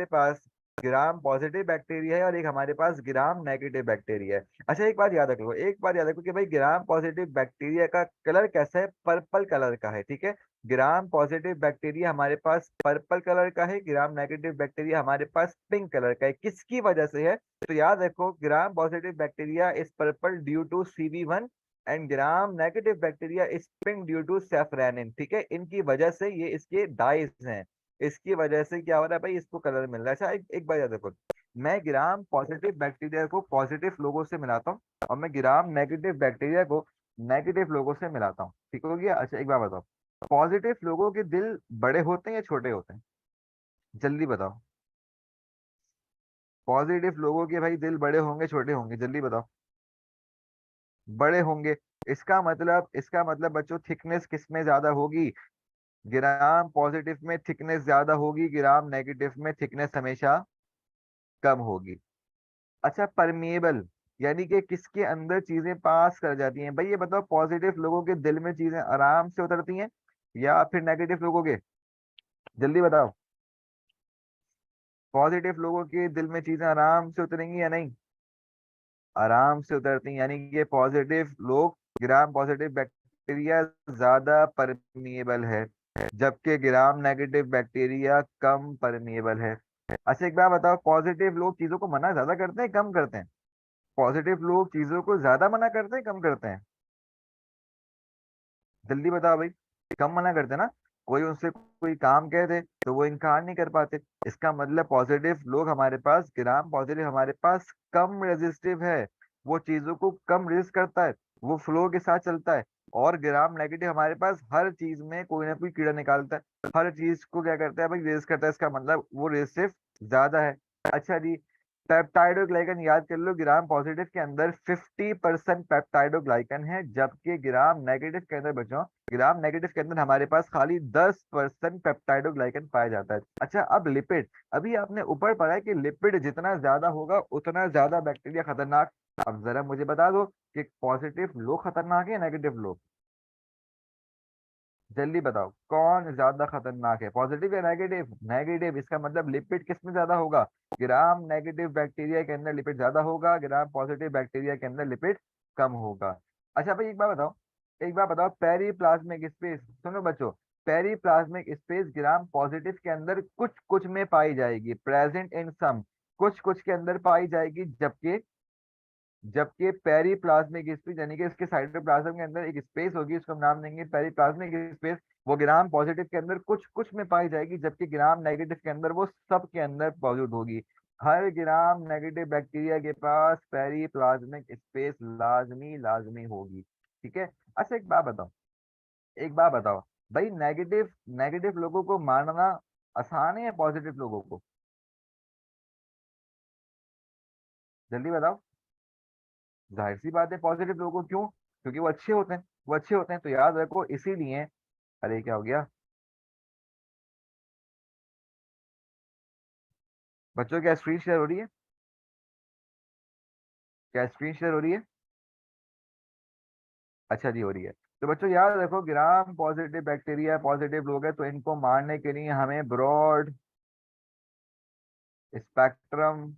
पास ग्राम पॉजिटिव बैक्टीरिया है, और एक हमारे पास ग्राम नेगेटिव बैक्टीरिया है। अच्छा, एक बात याद रखो, एक बात याद रखो कि भाई ग्राम पॉजिटिव बैक्टीरिया का कलर कैसा है? पर्पल कलर का है, ठीक है। ग्राम पॉजिटिव बैक्टीरिया हमारे पास पर्पल कलर का है, ग्राम नेगेटिव बैक्टीरिया हमारे पास पिंक कलर का है। किसकी वजह से है? तो याद रखो gram positive bacteria is purple due to CV1, and gram negative bacteria is pink due to safranin, ठीक है। इनकी वजह से ये इसके डाइज हैं, इसकी वजह से क्या हो रहा है भाई? इसको कलर मिल रहा है। अच्छा, एक बार याद रखो, मैं ग्राम पॉजिटिव बैक्टीरिया को पॉजिटिव लोगों से मिलाता हूँ, और मैं ग्राम नेगेटिव बैक्टीरिया को नेगेटिव लोगों से मिलाता हूँ, ठीक हो गया। अच्छा, एक बार बताओ, पॉजिटिव लोगों के दिल बड़े होते हैं या छोटे होते हैं? जल्दी बताओ। पॉजिटिव लोगों के भाई दिल बड़े होंगे छोटे होंगे? जल्दी बताओ। बड़े होंगे। इसका मतलब बच्चों थिकनेस किस में ज्यादा होगी? ग्राम पॉजिटिव में थिकनेस ज्यादा होगी, ग्राम नेगेटिव में थिकनेस हमेशा कम होगी। अच्छा, परमिएबल यानी कि किसके अंदर चीजें पास कर जाती हैं भाई? ये बताओ, पॉजिटिव लोगों के दिल में चीजें आराम से उतरती हैं या फिर नेगेटिव लोगों के? जल्दी बताओ। पॉजिटिव लोगों के दिल में चीजें आराम से उतरेंगी या नहीं? आराम से उतरती हैं, यानी कि पॉजिटिव लोग, ग्राम पॉजिटिव बैक्टीरिया ज्यादा परमिएबल है, जबकि ग्राम नेगेटिव बैक्टीरिया कम परमिएबल है। अच्छा, एक बात बताओ, पॉजिटिव लोग चीजों को मना ज्यादा करते हैं कम करते हैं? पॉजिटिव लोग चीजों को ज्यादा मना करते हैं कम करते हैं? जल्दी बताओ भाई। कम मना करते ना। कोई उनसे कोई काम कह दे तो वो इनकार नहीं कर पाते। इसका मतलब पॉजिटिव लोग हमारे पास, ग्राम पॉजिटिव हमारे पास कम रेजिस्टिव है। वो चीजों को कम रेजिस्ट करता है। वो फ्लो के साथ चलता है। और ग्राम नेगेटिव हमारे पास हर चीज में कोई ना कोई कीड़ा निकालता है। हर चीज को क्या करता है भाई, रेजिस्ट करता है। इसका मतलब वो रेजिस्टिव ज्यादा है। अच्छा जी। पेप्टाइडोग्लाइकन याद कर लो, ग्राम पॉजिटिव के अंदर 50% पेप्टाइडोग्लाइकन है, जबकि ग्राम नेगेटिव के अंदर बच्चों, ग्राम नेगेटिव के अंदर हमारे पास खाली 10% पेप्टाइडोग्लाइकन पाया जाता है। अच्छा, अब लिपिड। अभी आपने ऊपर पढ़ा है कि लिपिड जितना ज्यादा होगा उतना ज्यादा बैक्टीरिया खतरनाक। अब जरा मुझे बता दो कि पॉजिटिव लोग खतरनाक है, नेगेटिव लोग? जल्दी बताओ कौन ज्यादा खतरनाक है, पॉजिटिव या नेगेटिव? नेगेटिव। इसका मतलब लिपिड किस में ज्यादा होगा? ग्राम नेगेटिव बैक्टीरिया के अंदर लिपिड ज्यादा होगा, ग्राम पॉजिटिव बैक्टीरिया के अंदर लिपिड कम होगा। अच्छा भाई, एक बात बताओ। एक बात बताओ, पेरीप्लाज्मिक स्पेस, सुनो बच्चों। पेरीप्लाज्मिक स्पेस ग्राम पॉजिटिव के अंदर कुछ कुछ में पाई जाएगी, प्रेजेंट इन सम, कुछ कुछ के अंदर पाई जाएगी। जबकि जबकि पेरीप्लाज्मिक स्पेस यानी कि इसके साइटोप्लाज्म के अंदर एक स्पेस होगी, उसको हम नाम देंगे पेरीप्लाज्मिक स्पेस। वो ग्राम पॉजिटिव के अंदर कुछ कुछ में पाई जाएगी, जबकि ग्राम नेगेटिव के अंदर वो सब के अंदर मौजूद होगी। हर ग्राम नेगेटिव बैक्टीरिया के पास पेरीप्लाज्मिक स्पेस लाजमी लाजमी होगी। ठीक है। अच्छा एक बात बताओ। एक बात बताओ भाई, नेगेटिव नेगेटिव लोगों को मारना आसान है या पॉजिटिव लोगों को? जल्दी बताओ। जाहिर सी बात है पॉजिटिव लोगों को। क्यों? क्योंकि वो अच्छे होते हैं। वो अच्छे होते हैं तो याद रखो इसीलिए। अरे क्या हो गया? बच्चों क्या स्क्रीन शेयर हो रही है? क्या स्क्रीन शेयर हो रही है? अच्छा जी, हो रही है। तो बच्चों याद रखो, ग्राम पॉजिटिव बैक्टीरिया पॉजिटिव लोग हैं तो इनको मारने के लिए हमें ब्रॉड स्पेक्ट्रम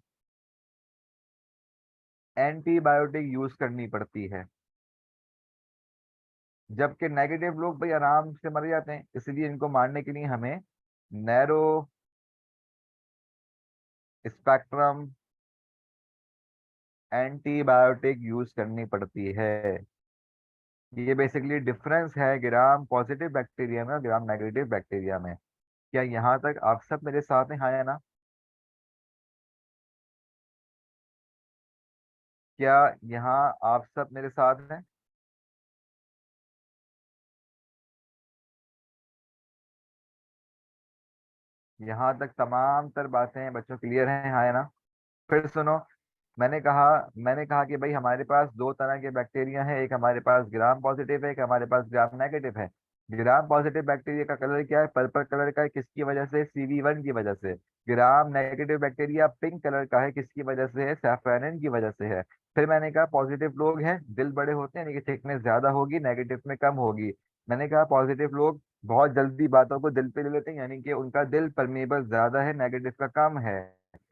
एंटीबायोटिक यूज करनी पड़ती है। जबकि नेगेटिव लोग भाई आराम से मर जाते हैं, इसलिए इनको मारने के लिए हमें नैरो स्पेक्ट्रम एंटीबायोटिक यूज करनी पड़ती है। ये बेसिकली डिफरेंस है ग्राम पॉजिटिव बैक्टीरिया में और ग्राम नेगेटिव बैक्टीरिया में। क्या यहाँ तक आप सब मेरे साथ हैं, हाँ या ना? क्या यहाँ आप सब मेरे साथ हैं? यहाँ तक तमाम तर बातें बच्चों क्लियर हैं, हाँ या ना? फिर सुनो। मैंने कहा कि भाई हमारे पास दो तरह के बैक्टीरिया हैं, एक हमारे पास ग्राम पॉजिटिव है, एक हमारे पास ग्राम नेगेटिव है। ग्राम पॉजिटिव बैक्टीरिया का कलर क्या है? पर्पल कलर का है, किसकी वजह से? CV1 की वजह से। ग्राम नेगेटिव बैक्टीरिया पिंक कलर का है, किसकी वजह से है? सैफरानिन की वजह से है। फिर मैंने कहा पॉजिटिव लोग हैं दिल बड़े होते हैं, यानी कि थिकनेस ज्यादा होगी, नेगेटिव में कम होगी। मैंने कहा पॉजिटिव लोग बहुत जल्दी बातों को दिल पे ले लेते हैं, यानी कि उनका दिल परमेबल ज्यादा है, नेगेटिव का कम है।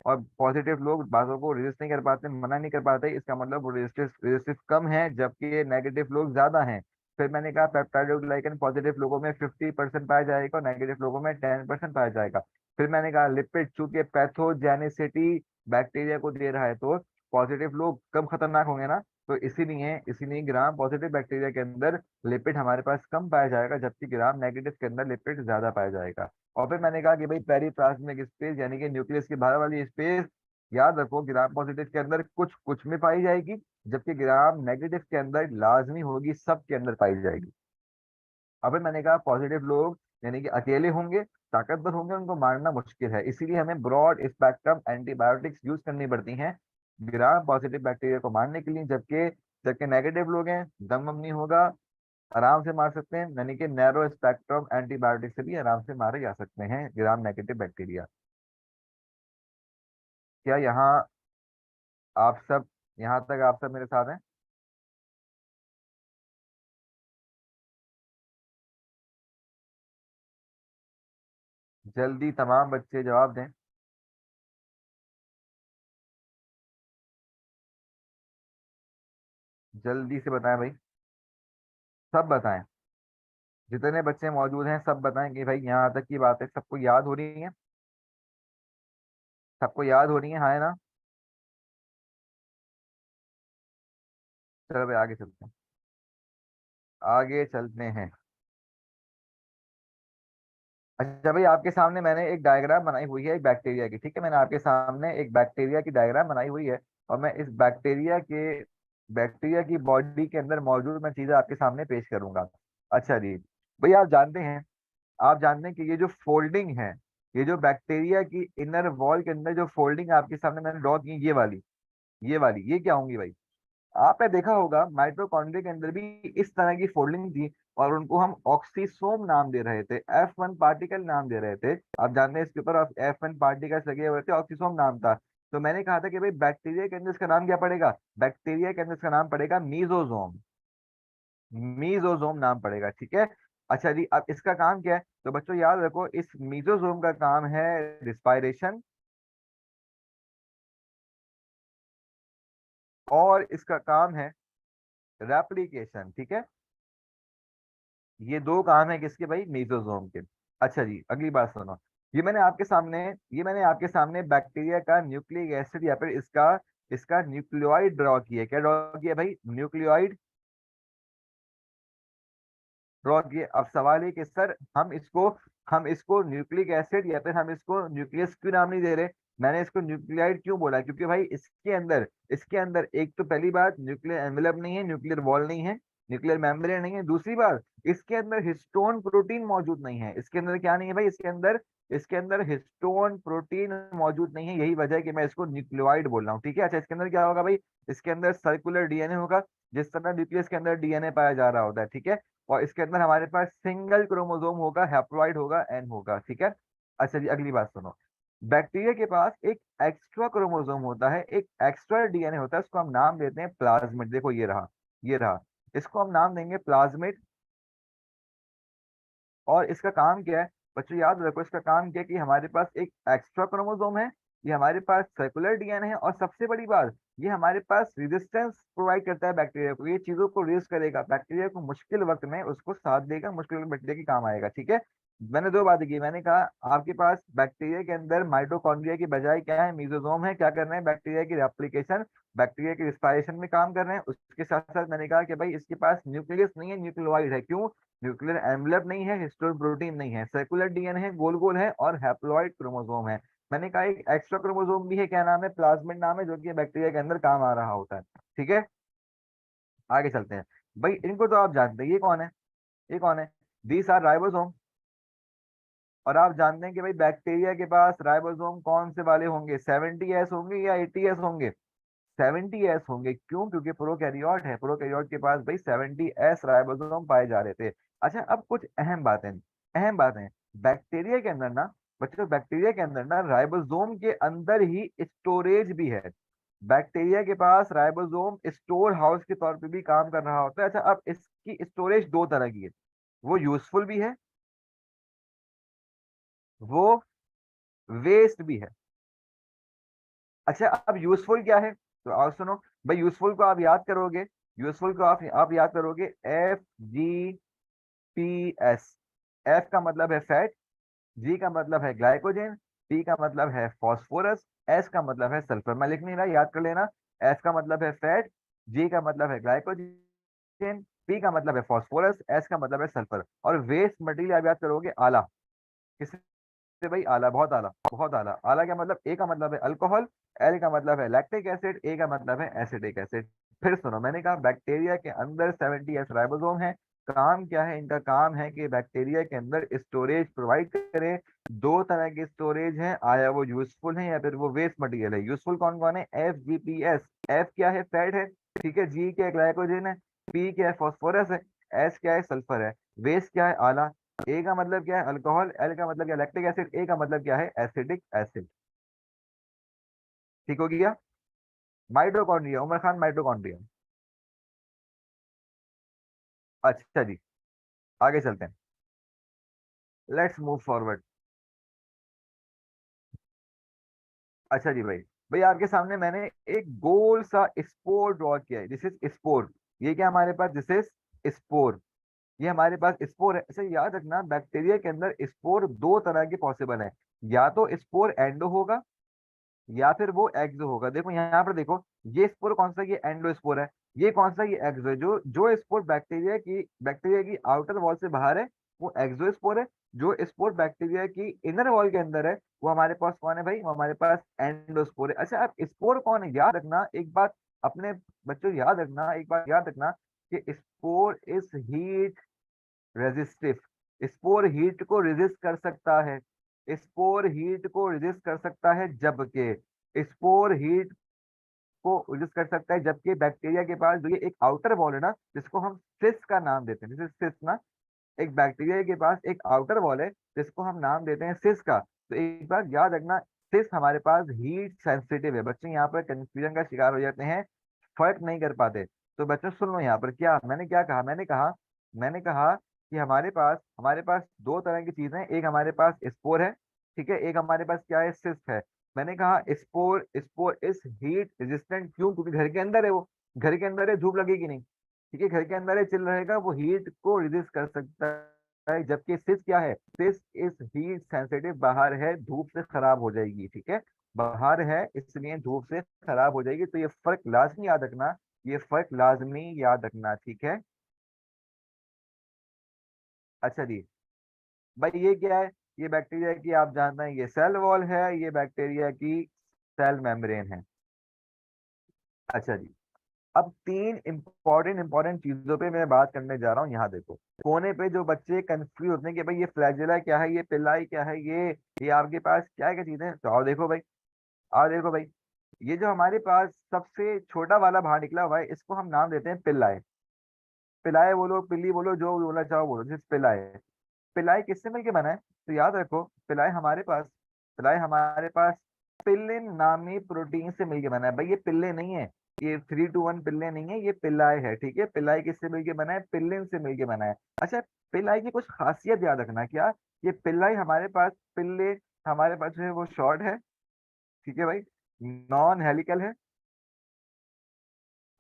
और पॉजिटिव लोग बातों को रेजिस्ट नहीं कर पाते, मना नहीं कर पाते, इसका मतलब वो रेजिस्टिव कम है, जबकि नेगेटिव लोग ज्यादा हैं। फिर मैंने कहा पेप्टाइडोग्लाइकन पॉजिटिव लोगों में 50% पाया जाएगा और नेगेटिव लोगों में 10% पाया जाएगा। फिर मैंने कहा लिपिड चूंकि पैथोजेनिसिटी बैक्टीरिया को दे रहा है तो पॉजिटिव लोग कम खतरनाक होंगे ना। तो इसीलिए इसीलिए ग्राम पॉजिटिव बैक्टीरिया के अंदर लिपिड हमारे पास कम पाया जाएगा, जबकि ग्राम नेगेटिव के अंदर लिपिड ज्यादा पाया जाएगा। और फिर मैंने कहा कि भाई पेरीप्लाज्मिक स्पेस यानी कि न्यूक्लियस के बाहर वाली स्पेस, याद रखो ग्राम पॉजिटिव के अंदर कुछ कुछ में पाई जाएगी, जबकि ग्राम नेगेटिव के अंदर लाजमी होगी, सब के अंदर पाई जाएगी। अब फिर मैंने कहा पॉजिटिव लोग यानी कि अकेले होंगे, ताकतवर होंगे, उनको मारना मुश्किल है, इसीलिए हमें ब्रॉड स्पेक्ट्रम एंटीबायोटिक्स यूज करनी पड़ती हैं ग्राम पॉजिटिव बैक्टीरिया को मारने के लिए। जबकि जबकि नेगेटिव लोग हैं, दम वम नहीं होगा, आराम से मार सकते हैं, यानी कि नैरो स्पेक्ट्रम एंटीबायोटिक से भी आराम से मारे जा सकते हैं ग्राम नेगेटिव बैक्टीरिया। क्या यहाँ आप सब, यहाँ तक आप सब मेरे साथ हैं? जल्दी तमाम बच्चे जवाब दें। जल्दी से बताएं भाई। सब बताएं। जितने बच्चे मौजूद हैं सब बताएं कि भाई यहाँ तक की बात है सबको याद हो रही है। सबको याद हो रही है, हाँ है ना? चलो भाई आगे चलते हैं, आगे चलते हैं। अच्छा भाई, आपके सामने मैंने एक डायग्राम बनाई हुई है एक बैक्टीरिया की, ठीक है, मैंने आपके सामने एक बैक्टीरिया की डायग्राम बनाई हुई है। और मैं इस बैक्टीरिया की बॉडी के अंदर मौजूद मैं चीजें आपके सामने पेश करूंगा। अच्छा जी। भाई आप जानते हैं कि ये जो फोल्डिंग है, ये जो बैक्टीरिया की इनर वॉल के अंदर जो फोल्डिंग आपके सामने मैंने ड्रॉ की, ये वाली ये क्या होंगी भाई? आपने देखा होगा माइटोकॉन्ड्रिया के अंदर भी इस तरह की फोल्डिंग थी, और उनको हम ऑक्सीसोम नाम दे रहे थे, F1 पार्टिकल नाम दे रहे थे। आप जानते हैं इसके ऊपर F1 पार्टिकल्स लगे हुए थे, ऑक्सीसोम नाम था। तो मैंने कहा था कि भाई बैक्टीरिया के अंदर इसका नाम क्या पड़ेगा, बैक्टीरिया के अंदर इसका नाम पड़ेगा मीजोजोम। मीजोजोम नाम पड़ेगा, ठीक है। अच्छा जी, अब इसका काम क्या है? तो बच्चों याद रखो, इस मीजोजोम का काम है रिस्पायरेशन, और इसका काम है रेप्लिकेशन, ठीक है। ये दो काम है किसके भाई? मीजोजोम के। अच्छा जी, अगली बात सुनो। ये मैंने आपके सामने बैक्टीरिया का न्यूक्लिक एसिड या फिर इसका इसका न्यूक्लियोइड ड्रॉ किया। क्या ड्रॉ किया भाई? न्यूक्लियोइड ड्रॉ किए। अब सवाल है कि सर हम इसको न्यूक्लिक एसिड या फिर हम इसको न्यूक्लियस क्यों नाम नहीं दे रहे? मैंने इसको न्यूक्लियाइड क्यों बोला? क्योंकि भाई इसके अंदर एक तो पहली बात, न्यूक्लियर एनवेलप नहीं है, न्यूक्लियर वॉल नहीं है, न्यूक्लियर मेम्ब्रेन नहीं है। दूसरी बात, इसके अंदर हिस्टोन प्रोटीन मौजूद नहीं है। इसके अंदर क्या नहीं है भाई? इसके अंदर हिस्टोन प्रोटीन मौजूद नहीं है। यही वजह है कि मैं इसको न्यूक्लियोइड बोल रहा हूँ, ठीक है। अच्छा, इसके अंदर क्या होगा भाई? इसके अंदर सर्कुलर डीएनए होगा, जिस तरह न्यूक्लियस के अंदर डीएनए पाया जा रहा होता है, ठीक है। और इसके अंदर हमारे पास सिंगल क्रोमोसोम होगा, हैप्लॉइड होगा, एन होगा, ठीक है। अच्छा जी, अगली बात सुनो। बैक्टीरिया के पास एक एक्स्ट्रा क्रोमोसोम होता है, एक एक्स्ट्रा डीएनए होता है, उसको हम नाम देते हैं प्लाज्मिड। देखो ये रहा, इसको हम नाम देंगे प्लाज्मिड। और इसका काम क्या है? बच्चों याद रखो, इसका काम क्या है कि हमारे पास एक एक्स्ट्रा क्रोमोसोम है, ये हमारे पास सर्कुलर डीएनए है, और सबसे बड़ी बात, ये हमारे पास रेजिस्टेंस प्रोवाइड करता है बैक्टीरिया को। ये चीजों को रेज करेगा, बैक्टीरिया को मुश्किल वक्त में उसको साथ देगा, मुश्किल वक्त बैक्टीरिया के काम आएगा, ठीक है। मैंने दो बातें की, मैंने कहा आपके पास बैक्टीरिया के अंदर माइटोकॉन्ड्रिया की बजाय क्या है? मीजोजोम है। क्या कर रहे हैं? बैक्टीरिया की रेप्लिकेशन, बैक्टीरिया की रिस्पायरेशन में काम कर रहे हैं। उसके साथ साथ मैंने कहा कि भाई इसके पास न्यूक्लियस नहीं है, न्यूक्लियोइड है। क्यों? न्यूक्लियर एनवेलप नहीं है, हिस्टोन प्रोटीन नहीं है, सर्कुलर डीएनए है, गोल गोल है, और हैप्लॉइड क्रोमोसोम है। मैंने कहा एक एक्स्ट्रा क्रोमोसोम भी है, क्या नाम है? प्लाज्मिड नाम है, जो कि बैक्टीरिया के अंदर काम आ रहा होता है, ठीक है। आगे चलते हैं। भाई इनको तो आप जानते हैं, ये कौन है? These are ribosome. और आप जानते हैं कि भाई बैक्टीरिया के पास राइबोसोम कौन से वाले होंगे? 70s होंगे या 80s होंगे? 70s होंगे। क्यों? क्योंकि प्रोकैरियोट है, प्रोकैरियोट के पास भाई 70s राइबोसोम पाए जा रहे थे। अच्छा, अब कुछ अहम बातें। बैक्टीरिया के अंदर ना, बच्चों बैक्टीरिया के अंदर ना राइबोसोम के अंदर ही स्टोरेज भी है। बैक्टीरिया के पास राइबोसोम स्टोर हाउस के तौर पे भी काम कर रहा होता है। अच्छा, अब इसकी स्टोरेज दो तरह की है, वो यूजफुल भी है, वो वेस्ट भी है। अच्छा, अब यूजफुल क्या है? तो आप सुनो भाई, यूजफुल को आप याद करोगे, यूजफुल को आप याद करोगे, FGPS। एफ का मतलब है फैट, जी का मतलब है ग्लाइकोजन, पी का मतलब है फॉस्फोरस, एस का मतलब है सल्फर। मैं लिख नहीं रहा, याद कर लेना। एफ का मतलब है फैट, जी का मतलब है ग्लाइकोजन, पी का मतलब है फॉस्फोरस, एस का मतलब है सल्फर। और वेस्ट मटेरियल आप याद करोगे आला। किससे भाई? आला, बहुत आला, बहुत आला। आला क्या मतलब? ए का मतलब है अल्कोहल, एल का मतलब है लैक्टिक एसिड, ए का मतलब है एसिडिक एसिड। फिर सुनो, मैंने कहा बैक्टीरिया के अंदर 70s राइबोसोम है। काम क्या है इनका? काम है कि बैक्टीरिया के अंदर स्टोरेज प्रोवाइड करें। दो तरह की स्टोरेज है, आया वो यूजफुल है या फिर वो वेस्ट मटेरियल है। यूजफुल कौन कौन है? FGPS। एफ क्या है? फैट है, ठीक है। जी क्या है? ग्लाइकोजन है। पी क्या है? फॉस्फोरस है। एस क्या है? सल्फर है। वेस्ट क्या है? आला। ए का मतलब क्या है? अल्कोहल। एल का मतलब क्या है? Lactic acid. ए का मतलब क्या है? Acidic acid. ठीक हो गया। Mitochondria, Umar Khan, mitochondria. अच्छा जी, आगे चलते हैं। Let's move forward. अच्छा जी भाई, आपके सामने मैंने एक गोल सा स्पोर ड्रॉ किया है, दिस इज स्पोर। ये क्या हमारे पास? This is spore. ये हमारे पास स्पोर है। अच्छा, याद रखना बैक्टीरिया के अंदर स्पोर दो तरह के पॉसिबल है। या तो स्पोर एंडो होगा, या फिर वो एक्सो होगा। देखो यहाँ पर देखो, ये स्पोर कौन सा, ये एंडोस्पोर है। ये कौन सा, ये एक्सो है। जो जो स्पोर बैक्टीरिया की आउटर वॉल से बाहर है वो एक्सोस्पोर है। जो स्पोर बैक्टीरिया की इनर वॉल के अंदर है वो हमारे पास कौन है भाई, वो हमारे पास एंडोस्पोर है। अच्छा, अब स्पोर कौन है, याद रखना एक बात, अपने बच्चों याद रखना एक बात, याद रखना कि spore is heat resistive. Spore heat को रेजिस्ट कर सकता है। स्पोर हीट को रेजिस्ट कर सकता है जबकि स्पोर हीट को रेजिस्ट कर सकता है जबकि बैक्टीरिया के पास जो ये एक आउटर वॉल है ना, जिसको हम सिस का नाम देते हैं, जैसे सिस ना, एक बैक्टीरिया के पास एक आउटर वॉल है जिसको हम नाम देते हैं सिस का। तो एक बार याद रखना, सिस हमारे पास हीट सेंसिटिव है। बच्चे यहाँ पर कंफ्यूजन का शिकार हो जाते हैं, फर्क नहीं कर पाते। तो बच्चों सुन लो, यहाँ पर क्या मैंने क्या कहा, मैंने कहा कि हमारे पास दो तरह की चीजें हैं। एक हमारे पास स्पोर है, ठीक है, एक हमारे पास क्या है, सिस्ट है। मैंने कहा spore spore is heat resistant, क्यों, क्योंकि घर के अंदर है वो, घर के अंदर है, धूप लगेगी नहीं, ठीक है, घर के अंदर है, चिल रहेगा, वो हीट को रेजिस्ट कर सकता है। जबकि सिस क्या है, सिस इज हीट सेंसिटिव, बाहर है, धूप से खराब हो जाएगी, ठीक है, बाहर है इसलिए धूप से खराब हो जाएगी। तो ये फर्क लाजमी याद रखना, ये फर्क लाजमी याद रखना, ठीक है। अच्छा जी, भाई ये क्या है, ये बैक्टीरिया की आप जानते हैं ये सेल वॉल है, ये बैक्टीरिया की सेल मेम्ब्रेन है। अच्छा जी, अब तीन इंपॉर्टेंट इंपॉर्टेंट चीजों पे मैं बात करने जा रहा हूँ। यहाँ देखो कोने पे जो बच्चे कंफ्यूज होते हैं कि भाई ये फ्लैजेला क्या है, ये पिल्लाई क्या है, ये आपके पास क्या क्या चीजें हैं, तो आओ देखो भाई, आओ देखो भाई, ये जो हमारे पास सबसे छोटा वाला बाहर निकला हुआ है इसको हम नाम देते हैं पिल्लाए। पिलाए बोलो, पिल्ली बोलो, जो बोलना चाहो बोलो, जिस पिलाए। पिलाई किससे मिलके बना है, तो याद रखो, पिलाई हमारे पास पिल्लिन नामी प्रोटीन से मिलके बना है। भाई ये पिल्ले नहीं है, ये 3 to 1 पिल्ले नहीं है, ये पिल्लाई है, ठीक है। पिल्लाई किससे मिलके बना है, पिल्लिन से मिलके बना है। अच्छा, पिल्लाई की कुछ खासियत याद रखना, क्या, ये पिल्लाई हमारे पास पिल्ले हमारे पास जो है वो शॉर्ट है, ठीक है भाई, नॉन हेलिकल है,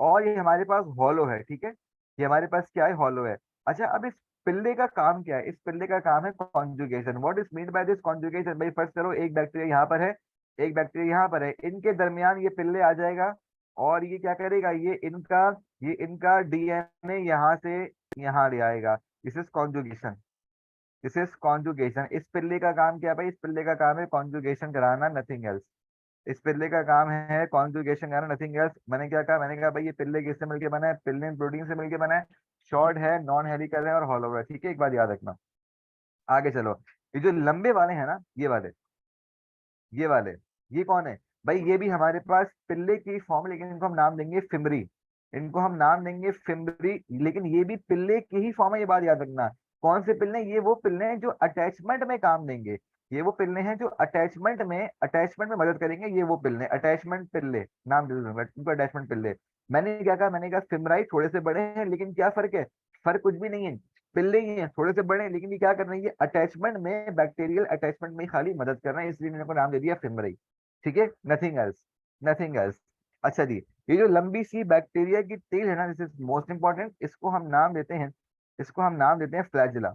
और ये हमारे पास हॉलो है, ठीक है, ये हमारे पास क्या है, हॉलो है। अच्छा, अब इस पिल्ले का काम क्या है, इस पिल्ले का काम है conjugation. What is mean by this conjugation, भाई फर्स्ट करो, एक बैक्टीरिया यहाँ पर है, एक बैक्टीरिया यहाँ पर है, इनके दरमियान ये पिल्ले आ जाएगा, और ये क्या करेगा, ये इनका डीएनए यहाँ से यहाँ ले आएगा। This is conjugation, this is conjugation. इस पिल्ले का काम क्या है भाई, इस पिल्ले का काम है कॉन्जुगेशन कराना, नथिंग एल्स। इस पिल्ले का काम है कॉन्जुगेशन करना, नथिंग एल्स। मैंने कहा भाई ये पिल्ले किससे मिलके बना है, पिल्लिन प्रोटीन से मिलके बना है, शॉर्ट है, नॉन हेलिकल है, और हॉलो है, ठीक है। एक बात याद रखना, आगे चलो। ये जो लंबे वाले हैं ना, ये वाले ये कौन है भाई, ये भी हमारे पास पिल्ले की फॉर्म, लेकिन इनको हम नाम देंगे फिमरी, इनको हम नाम देंगे फिमरी, लेकिन ये भी पिल्ले की ही फॉर्म है, ये बात याद रखना। कौन से पिल्ले, ये वो पिल्ले हैं जो अटैचमेंट में काम देंगे, ये वो पिल्ले हैं जो अटैचमेंट में मदद करेंगे, ये वो पिल्ले अटैचमेंट पिल्ले, नाम दे दूंगा इनको अटैचमेंट पिल्ले। मैंने कहा फिमराई थोड़े से बड़े हैं, लेकिन क्या फर्क है, फर्क कुछ भी नहीं है, पिल्ले ही हैं, थोड़े से बड़े हैं, लेकिन ये क्या कर रहे हैं, ये अटैचमेंट में, बैक्टीरियल अटैचमेंट में खाली मदद कर रहे हैं, इसलिए मैंने इनको नाम दे दिया फिमरई, ठीक है, नथिंग एल्स, नथिंग एल्स। अच्छा जी, ये जो लंबी सी बैक्टीरिया की टेल है ना, दिस इज मोस्ट इंपॉर्टेंट, इसको हम नाम देते हैं फ्लैजिला,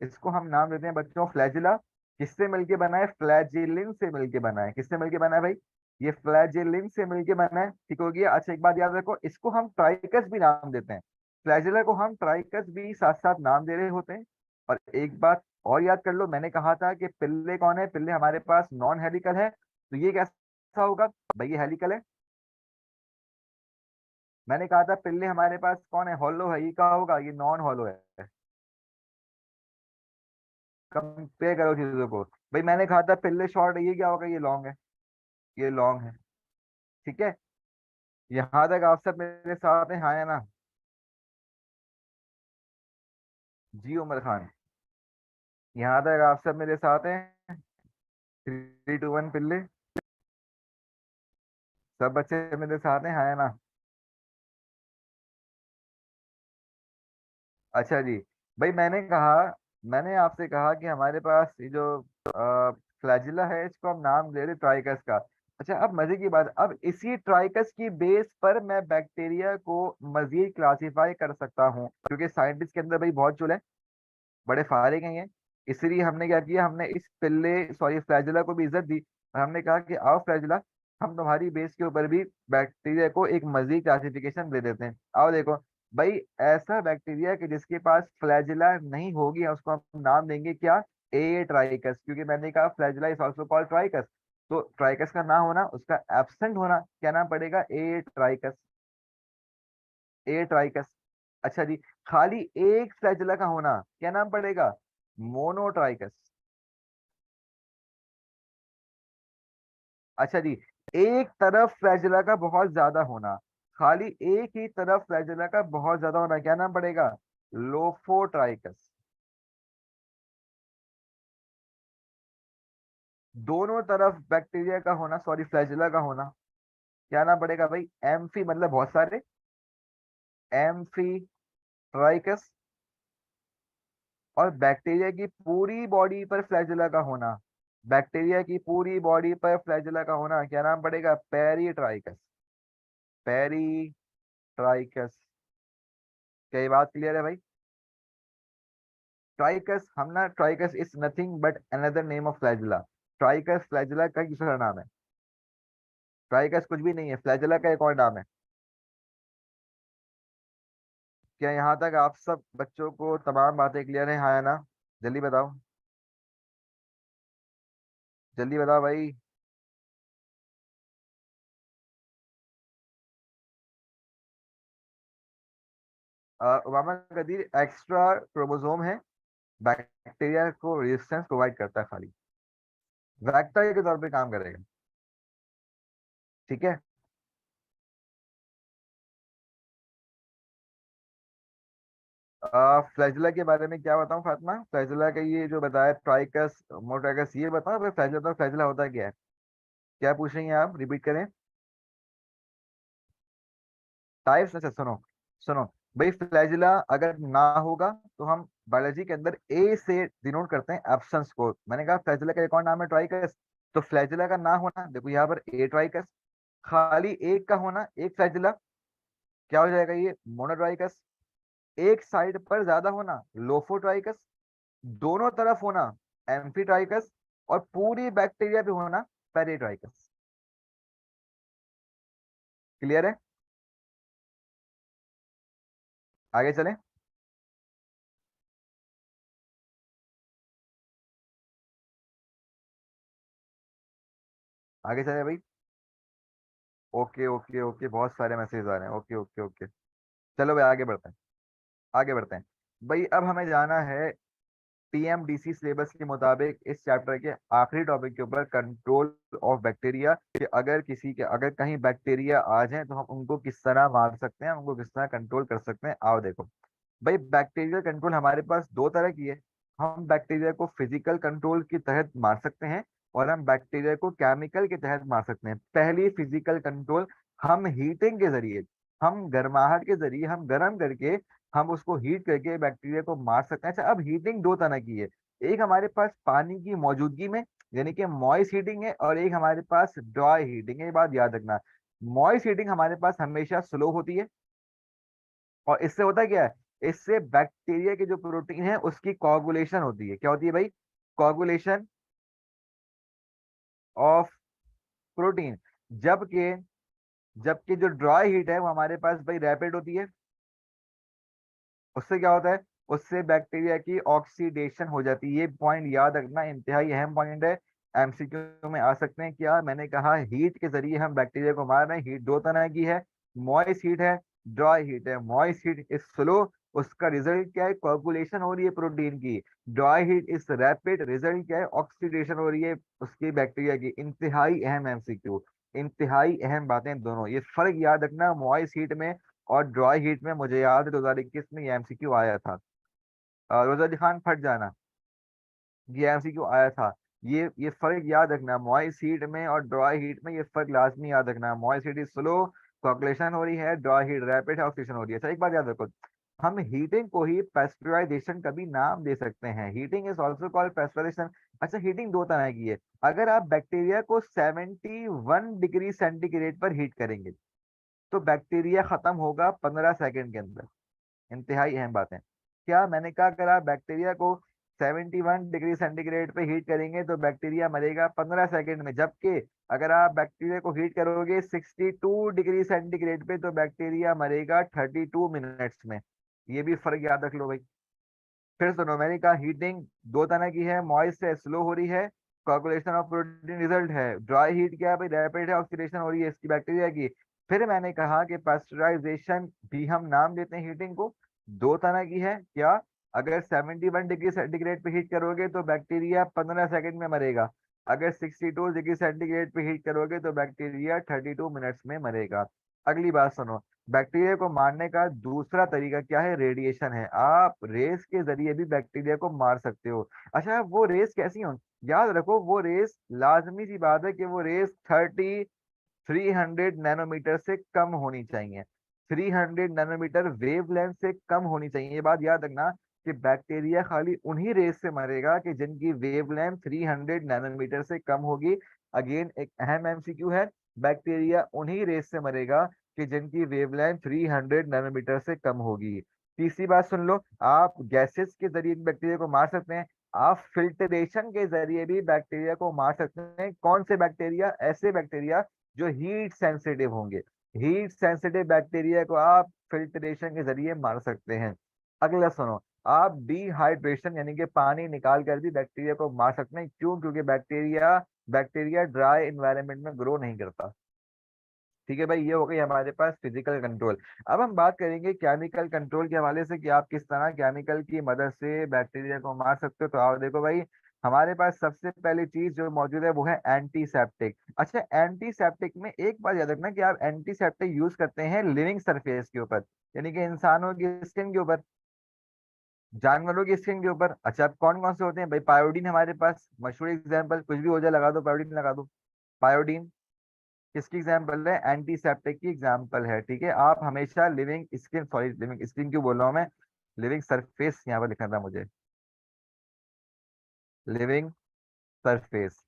इसको हम नाम देते हैं बच्चों फ्लैजिला। किससे मिलके बना है, फ्लैजिलिन से मिलके बना है, किससे मिलके बना है भाई, ये फ्लैजिलिन से मिलके बना है, ठीक हो गया। अच्छा, एक बात याद रखो, इसको हम ट्राइकस भी नाम देते हैं, फ्लैजिला को हम ट्राइकस भी साथ साथ नाम दे रहे होते हैं। और एक बात और याद कर लो, मैंने कहा था कि पिल्ले कौन है, पिल्ले हमारे पास नॉन हेलिकल है, तो ये कैसा होगा भाई, ये हेलिकल है। मैंने कहा था पिल्ले हमारे पास कौन है, हॉलो है, ये क्या होगा, ये नॉन हॉलो है। कंपेयर करो चीजों को, भाई मैंने कहा था पिल्ले शॉर्ट है, ये क्या होगा, ये लॉन्ग है, ये लॉन्ग है, ठीक है। यहाँ तक आप सब मेरे साथ हैं, हाँ या ना, जी उमर खान, यहाँ तक आप सब मेरे साथ हैं, 3 to 1 पिल्ले, सब बच्चे मेरे साथ हैं, हाँ या ना। अच्छा जी, भाई मैंने आपसे कहा कि हमारे पास ये जो फ्लैजिला है इसको हम नाम दे रहे ट्राइकस का। अच्छा, अब मजे की बात, अब इसी ट्राइकस की बेस पर मैं बैक्टीरिया को मजीद क्लासिफाई कर सकता हूँ, क्योंकि साइंटिस्ट के अंदर भाई बहुत चुल है, बड़े फारिग हैं ये, इसलिए हमने क्या किया, हमने इस पिल्ले सॉरी फ्लैजिला को भी इज्जत दी। और हमने कहा कि आओ फ्लैजुला, हम तुम्हारी बेस के ऊपर भी बैक्टीरिया को एक मजीद क्लासिफिकेशन दे देते हैं। आओ देखो भाई, ऐसा बैक्टीरिया कि जिसके पास फ्लैजुला नहीं होगी, उसको हम नाम देंगे क्या? ए ट्राइकस, क्योंकि मैंने कहा फ्लैजुला इज ऑल्सो कॉल्ड ट्राइकस। तो ट्राइकस का ना होना, उसका एब्सेंट होना, क्या नाम पड़ेगा? ए ट्राइकस। ए ट्राइकस। अच्छा जी, खाली एक फ्लैजुला का होना, क्या नाम पड़ेगा? मोनोट्राइकस। अच्छा जी, एक तरफ फ्लैजुला का बहुत ज्यादा होना, खाली एक ही तरफ फ्लैजुला का बहुत ज्यादा होना, क्या नाम पड़ेगा? लोफोट्राइकस। दोनों तरफ बैक्टीरिया का होना, सॉरी फ्लैजुला का होना, क्या नाम पड़ेगा भाई? एम्फी, मतलब बहुत सारे, एम्फी ट्राइकस। और बैक्टीरिया की पूरी बॉडी पर फ्लैजुला का होना, बैक्टीरिया की पूरी बॉडी पर फ्लैजुला का होना, क्या नाम पड़ेगा? पेरीट्राइकस। पेरीट्राइकस। क्या ये बात क्लियर है भाई? ट्राइकस, हम ना, ट्राइकस is nothing but another name of flagella. ट्राइकस flagella का दूसरा नाम है। ट्राइकस कुछ भी नहीं है, फ्लैजुला का एक और नाम है। क्या यहाँ तक आप सब बच्चों को तमाम बातें क्लियर है, हाँ या ना? जल्दी बताओ, जल्दी बताओ भाई। ओबामा कदीर एक्स्ट्रा क्रोमोसोम है, बैक्टीरिया को रेजिस्टेंस प्रोवाइड करता है खाली, वेक्टर के तौर पे काम करेगा। ठीक है। फ्लैजुला के बारे में क्या बताऊं फातिमा? फ्लैजुला का ये जो बताया, ट्राइकस मोनोट्राइकस, ये बताओ फिर फ्लैजुला, तो फ्लैजुला होता क्या है? क्या पूछ रही हैं आप, रिपीट करें। टाइप्स, अच्छा सुनो, सुनो भाई, फ्लैजुला अगर ना होगा तो हम बायोलॉजी के अंदर ए से डिनोट करते हैं एब्सेंस को। मैंने कहा फ्लैजुला का एक और नाम है ट्राइकस। तो फ्लैजुला का ना होना, देखो यहाँ पर ए ट्राइकस, खाली एक का होना, एक फ्लैजुला, क्या हो जाएगा ये? मोनोट्राइकस। एक साइड पर ज्यादा होना, लोफोट्राइकस। दोनों तरफ होना, एम्फीट्राइकस। और पूरी बैक्टीरिया पे होना, पेरिट्राइकस। क्लियर है? आगे चलें। आगे चलें भाई। ओके ओके ओके, बहुत सारे मैसेज आ रहे हैं, ओके ओके ओके। चलो भाई आगे बढ़ते हैं, आगे बढ़ते हैं। भाई अब हमें जाना है पीएमडीसी सिलेबस के मुताबिक इस चैप्टर के आखिरी टॉपिक के ऊपर, कंट्रोल ऑफ बैक्टीरिया, कि अगर किसी के, अगर कहीं बैक्टीरिया आ जाए तो हम उनको किस तरह मार सकते हैं, उनको किस तरह कंट्रोल कर सकते हैं। आओ देखो भाई, बैक्टीरियल कंट्रोल हमारे पास दो तरह की है। हम बैक्टीरिया को फिजिकल कंट्रोल के तहत मार सकते हैं, और हम बैक्टीरिया को केमिकल के तहत मार सकते हैं। पहली फिजिकल कंट्रोल, हम हीटिंग के जरिए, हम गर्माहट के जरिए, हम गर्म करके, हम उसको हीट करके बैक्टीरिया को मार सकते हैं। अच्छा, अब हीटिंग दो तरह की है। एक हमारे पास पानी की मौजूदगी में, यानी कि मॉइस्ट हीटिंग है, और एक हमारे पास ड्राई हीटिंग है। ये बात याद रखना, मॉइस्ट हीटिंग हमारे पास हमेशा स्लो होती है, और इससे होता क्या है, इससे बैक्टीरिया के जो प्रोटीन है उसकी कोगुलेशन होती है। क्या होती है भाई? Coagulation of protein. जबकि जबकि जो ड्राई हीट है वो हमारे पास भाई रैपिड होती है। उससे क्या होता है? उससे बैक्टीरिया की ऑक्सीडेशन हो जाती है। ये पॉइंट याद रखना, इंतहाई अहम पॉइंट है। एमसीक्यू में आ सकते हैं। क्या मैंने कहा? हीट के जरिए हम बैक्टीरिया को मार रहे हैं। हीट दो तरह की है, मॉइस्ट हीट है, ड्राई हीट है। मॉइस्ट हीट इज स्लो, उसका रिजल्ट क्या है? कोगुलेशन हो रही है प्रोटीन की। Dry heat is rapid, result क्या है? ऑक्सीडेशन हो रही है उसकी, बैक्टीरिया की। इंतहाई अहम एमसीक्यू, इंतहाई अहम बातें दोनों, ये फर्क याद रखना। मॉइस्ट हीट में और ड्राई हीट में, मुझे याद है 2021 में ये एमसीक्यू आया था। रोजा अली खान फट जाना, ये एमसीक्यू आया था। ये फर्क याद रखना, मॉइस्ट हीट में और ड्राई हीट में, ये फर्क लाजमी याद रखना। Moist heat is slow, coagulation हो रही है, ड्राई हीट रैपिड है, ऑक्सीडेशन हो रही है। अच्छा एक बात याद रखो, हम हीटिंग को ही पेस्चराइजेशन का भी नाम दे सकते हैं। Heating is also called pasteurisation. अच्छा, हीटिंग दो तरह की है। अगर आप बैक्टीरिया को 71 डिग्री सेंटीग्रेड पर हीट करेंगे तो बैक्टीरिया खत्म होगा 15 सेकंड के अंदर। इंतहाई अहम बात है। क्या मैंने कहा? अगर आप बैक्टीरिया को 71 डिग्री सेंटीग्रेड पे हीट करेंगे तो बैक्टीरिया मरेगा 15 सेकंड में, जबकि अगर आप बैक्टीरिया को हीट करोगे 62 डिग्री सेंटीग्रेड पे तो बैक्टीरिया मरेगा 32 मिनट्स में। ये भी फर्क याद रख लो भाई। फिर सुनो, मैंने कहा हीटिंग दो तरह की है, मॉइस्ट है, स्लो हो रही है, कोagulation ऑफ प्रोटीन रिजल्ट है। ड्राई हीट क्या है भाई, रैपिड है, ऑक्सीडेशन हो रही है इसकी बैक्टीरिया की। फिर मैंने कहा कि पास्चराइजेशन भी हम नाम देते हैं हीटिंग को, दो तरह की है। क्या, अगर 71 डिग्री सेंटीग्रेड पे हीट करोगे तो बैक्टीरिया 15 सेकंड में मरेगा, अगर 62 डिग्री सेंटीग्रेड पे हीट करोगे तो बैक्टीरिया 32 मिनट्स में मरेगा। अगली बात सुनो, बैक्टीरिया को मारने का दूसरा तरीका क्या है, रेडिएशन है। आप रेस के जरिए भी बैक्टीरिया को मार सकते हो। अच्छा, वो रेस कैसी हो, याद रखो, वो रेस लाजमी सी बात है कि वो रेस 300 नैनोमीटर से कम होनी चाहिए। 300 नैनोमीटर वेवलेंथ से कम होनी चाहिए, ये बात याद रखना कि बैक्टीरिया खाली उन्हीं रेस से मरेगा कि जिनकी वेवलेंथ 300 नैनोमीटर से कम होगी। अगेन एक अहम एमसीक्यू है, बैक्टीरिया उन्हीं रेस से मरेगा कि जिनकी वेवलेंथ 300 नैनोमीटर से कम होगी। तीसरी बात सुन लो, आप गैसेस के जरिए भी बैक्टीरिया को मार सकते हैं, आप फिल्ट्रेशन के जरिए भी बैक्टीरिया को मार सकते हैं। कौन से बैक्टीरिया, ऐसे बैक्टीरिया जो हीट सेंसिटिव होंगे। हीट सेंसिटिव बैक्टीरिया को आप फिल्ट्रेशन के जरिए मार सकते हैं। अगला सुनो, आप डिहाइड्रेशन यानी कि पानी निकाल कर भी बैक्टीरिया को मार सकते हैं। क्यों? क्योंकि बैक्टीरिया बैक्टीरिया ड्राई एनवायरनमेंट में ग्रो नहीं करता। ठीक है भाई, ये हो गई हमारे पास फिजिकल कंट्रोल। अब हम बात करेंगे केमिकल कंट्रोल के हवाले से कि आप किस तरह केमिकल की मदद से बैक्टीरिया को मार सकते हो। तो आओ देखो भाई, हमारे पास सबसे पहली चीज जो मौजूद है वो है एंटीसेप्टिक। अच्छा, एंटीसेप्टिक में एक बात याद रखना कि आप एंटीसेप्टिक यूज करते हैं लिविंग सरफेस के ऊपर, यानी कि इंसानों की स्किन के ऊपर, जानवरों की स्किन के ऊपर। अच्छा, अब कौन कौन से होते हैं भाई, पायोडीन हमारे पास मशहूर एग्जाम्पल, कुछ भी हो जाए लगा दो पायोडीन लगा दो। पायोडीन किसकी एग्जाम्पल है, एंटीसेप्टिक की एग्जाम्पल है। ठीक है, आप हमेशा living skin, sorry living skin क्यों बोल रहा हूँ मैं, लिविंग सरफेस यहाँ पर लिखना था मुझे, लिविंग सरफेस।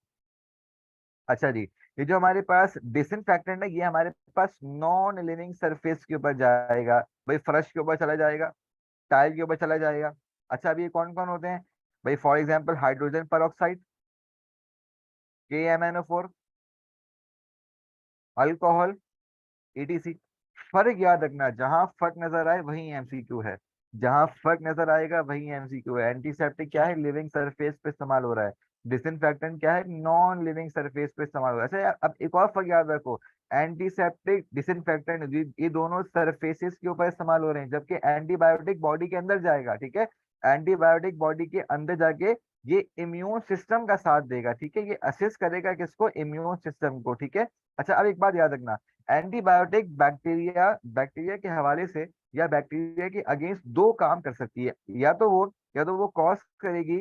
अच्छा जी, ये जो हमारे पास डिसइंफेक्टेंट है ये हमारे पास नॉन लिविंग सरफेस के ऊपर जाएगा भाई, फर्श के ऊपर चला जाएगा, टाइल के ऊपर चला जाएगा। अच्छा, अभी ये कौन कौन होते हैं भाई, for example hydrogen peroxide, KMnO4, alcohol, ETC। फर्क याद रखना, जहां फर्क नजर आए वही एमसीक्यू है, जहां फर्क नजर आएगा वही एमसीक्यू है। एंटीसेप्टिक क्या है, लिविंग सरफेस पे इस्तेमाल हो रहा है, डिसइंफेक्टेंट क्या है, नॉन लिविंग सरफेस पे इस्तेमाल हो रहा है। अच्छा यार, अब एक और फर्क याद रखो, एंटीसेप्टिक डिसइंफेक्टेंट ये दोनों सरफेसेस के ऊपर इस्तेमाल हो रहे हैं, जबकि एंटीबायोटिक बॉडी के अंदर जाएगा। ठीक है, एंटीबायोटिक बॉडी के अंदर जाके ये इम्यून सिस्टम का साथ देगा। ठीक है, ये असिस्ट करेगा किसको, इम्यून सिस्टम को। ठीक है। अच्छा, अब एक बात याद रखना, एंटीबायोटिक बैक्टीरिया बैक्टीरिया के हवाले से या बैक्टीरिया के अगेंस्ट दो काम कर सकती है, या तो वो कॉज करेगी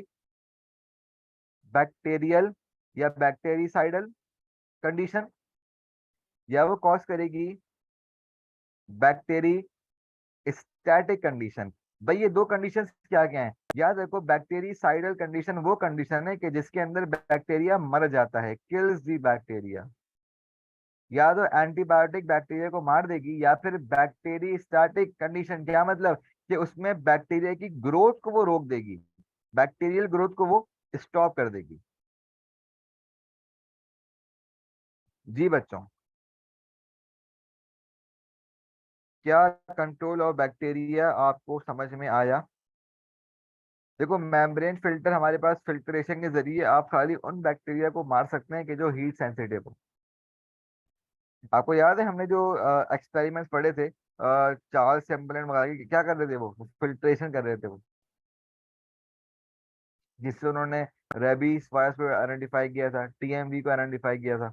बैक्टीरियल या बैक्टीरिसाइडल कंडीशन, या वो कॉज करेगी बैक्टीरी स्टैटिक कंडीशन। भाई ये दो कंडीशन क्या क्या है, याद रखो, बैक्टीरिसाइडल कंडीशन वो कंडीशन है कि जिसके अंदर बैक्टीरिया मर जाता है, किल्स दी बैक्टीरिया। या तो एंटीबायोटिक बैक्टीरिया को मार देगी, या फिर बैक्टीरियोस्टैटिक कंडीशन, क्या मतलब कि उसमें बैक्टीरिया की ग्रोथ को वो रोक देगी, बैक्टीरियल ग्रोथ को वो स्टॉप कर देगी। जी बच्चों, क्या कंट्रोल ऑफ बैक्टीरिया आपको समझ में आया? देखो, मेम्ब्रेन फिल्टर हमारे पास, फिल्ट्रेशन के जरिए आप खाली उन बैक्टीरिया को मार सकते हैं कि जो हीट सेंसिटिव हो। आपको याद है हमने जो एक्सपेरिमेंट्स पढ़े थे, चार्ल्स चैम्बरलेन वगैरह के, क्या कर रहे थे वो फिल्ट्रेशन कर रहे थे वो, जिससे उन्होंने रेबीज वायरस को आइडेंटिफाई किया था, TMV को आइडेंटिफाई किया था,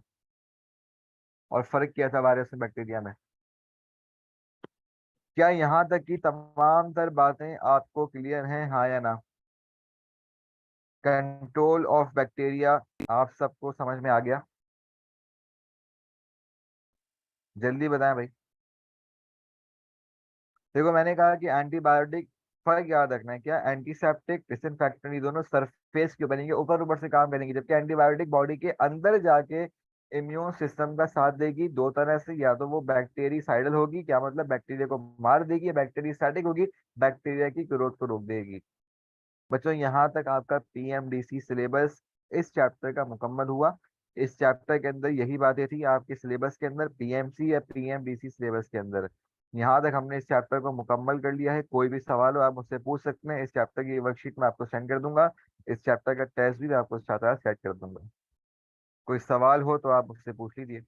और फर्क किया था वायरस में बैक्टीरिया में। क्या यहाँ तक की तमाम तर बातें आपको क्लियर हैं, हाँ या ना? कंट्रोल ऑफ बैक्टीरिया आप सबको समझ में आ गया? जल्दी बताएं भाई। देखो, मैंने कहा कि एंटीबायोटिक, फर्क याद रखना है क्या, एंटीसेप्टिक डिसइंफेक्टेंट ये दोनों सरफेस के बनेंगे, ऊपर ऊपर से काम करेंगे, जबकि एंटीबायोटिक बॉडी के अंदर जाके इम्यून सिस्टम का साथ देगी दो तरह से, या तो वो बैक्टीरियासाइडल होगी, क्या मतलब बैक्टीरिया को मार देगी, या बैक्टीरियास्टैटिक होगी, बैक्टीरिया की ग्रोथ को रोक देगी। बच्चों यहाँ तक आपका पीएमडीसी सिलेबस इस चैप्टर का मुकम्मल हुआ। इस चैप्टर के अंदर यही बातें थी आपके सिलेबस के अंदर, पीएमसी या पीएमडीसी सिलेबस के अंदर। यहाँ तक हमने इस चैप्टर को मुकम्मल कर लिया है। कोई भी सवाल हो आप मुझसे पूछ सकते हैं। इस चैप्टर की वर्कशीट मैं आपको सेंड कर दूंगा। इस चैप्टर का टेस्ट भी मैं आपको साथ साथ सेट कर दूंगा। कोई सवाल हो तो आप मुझसे पूछ लीजिए।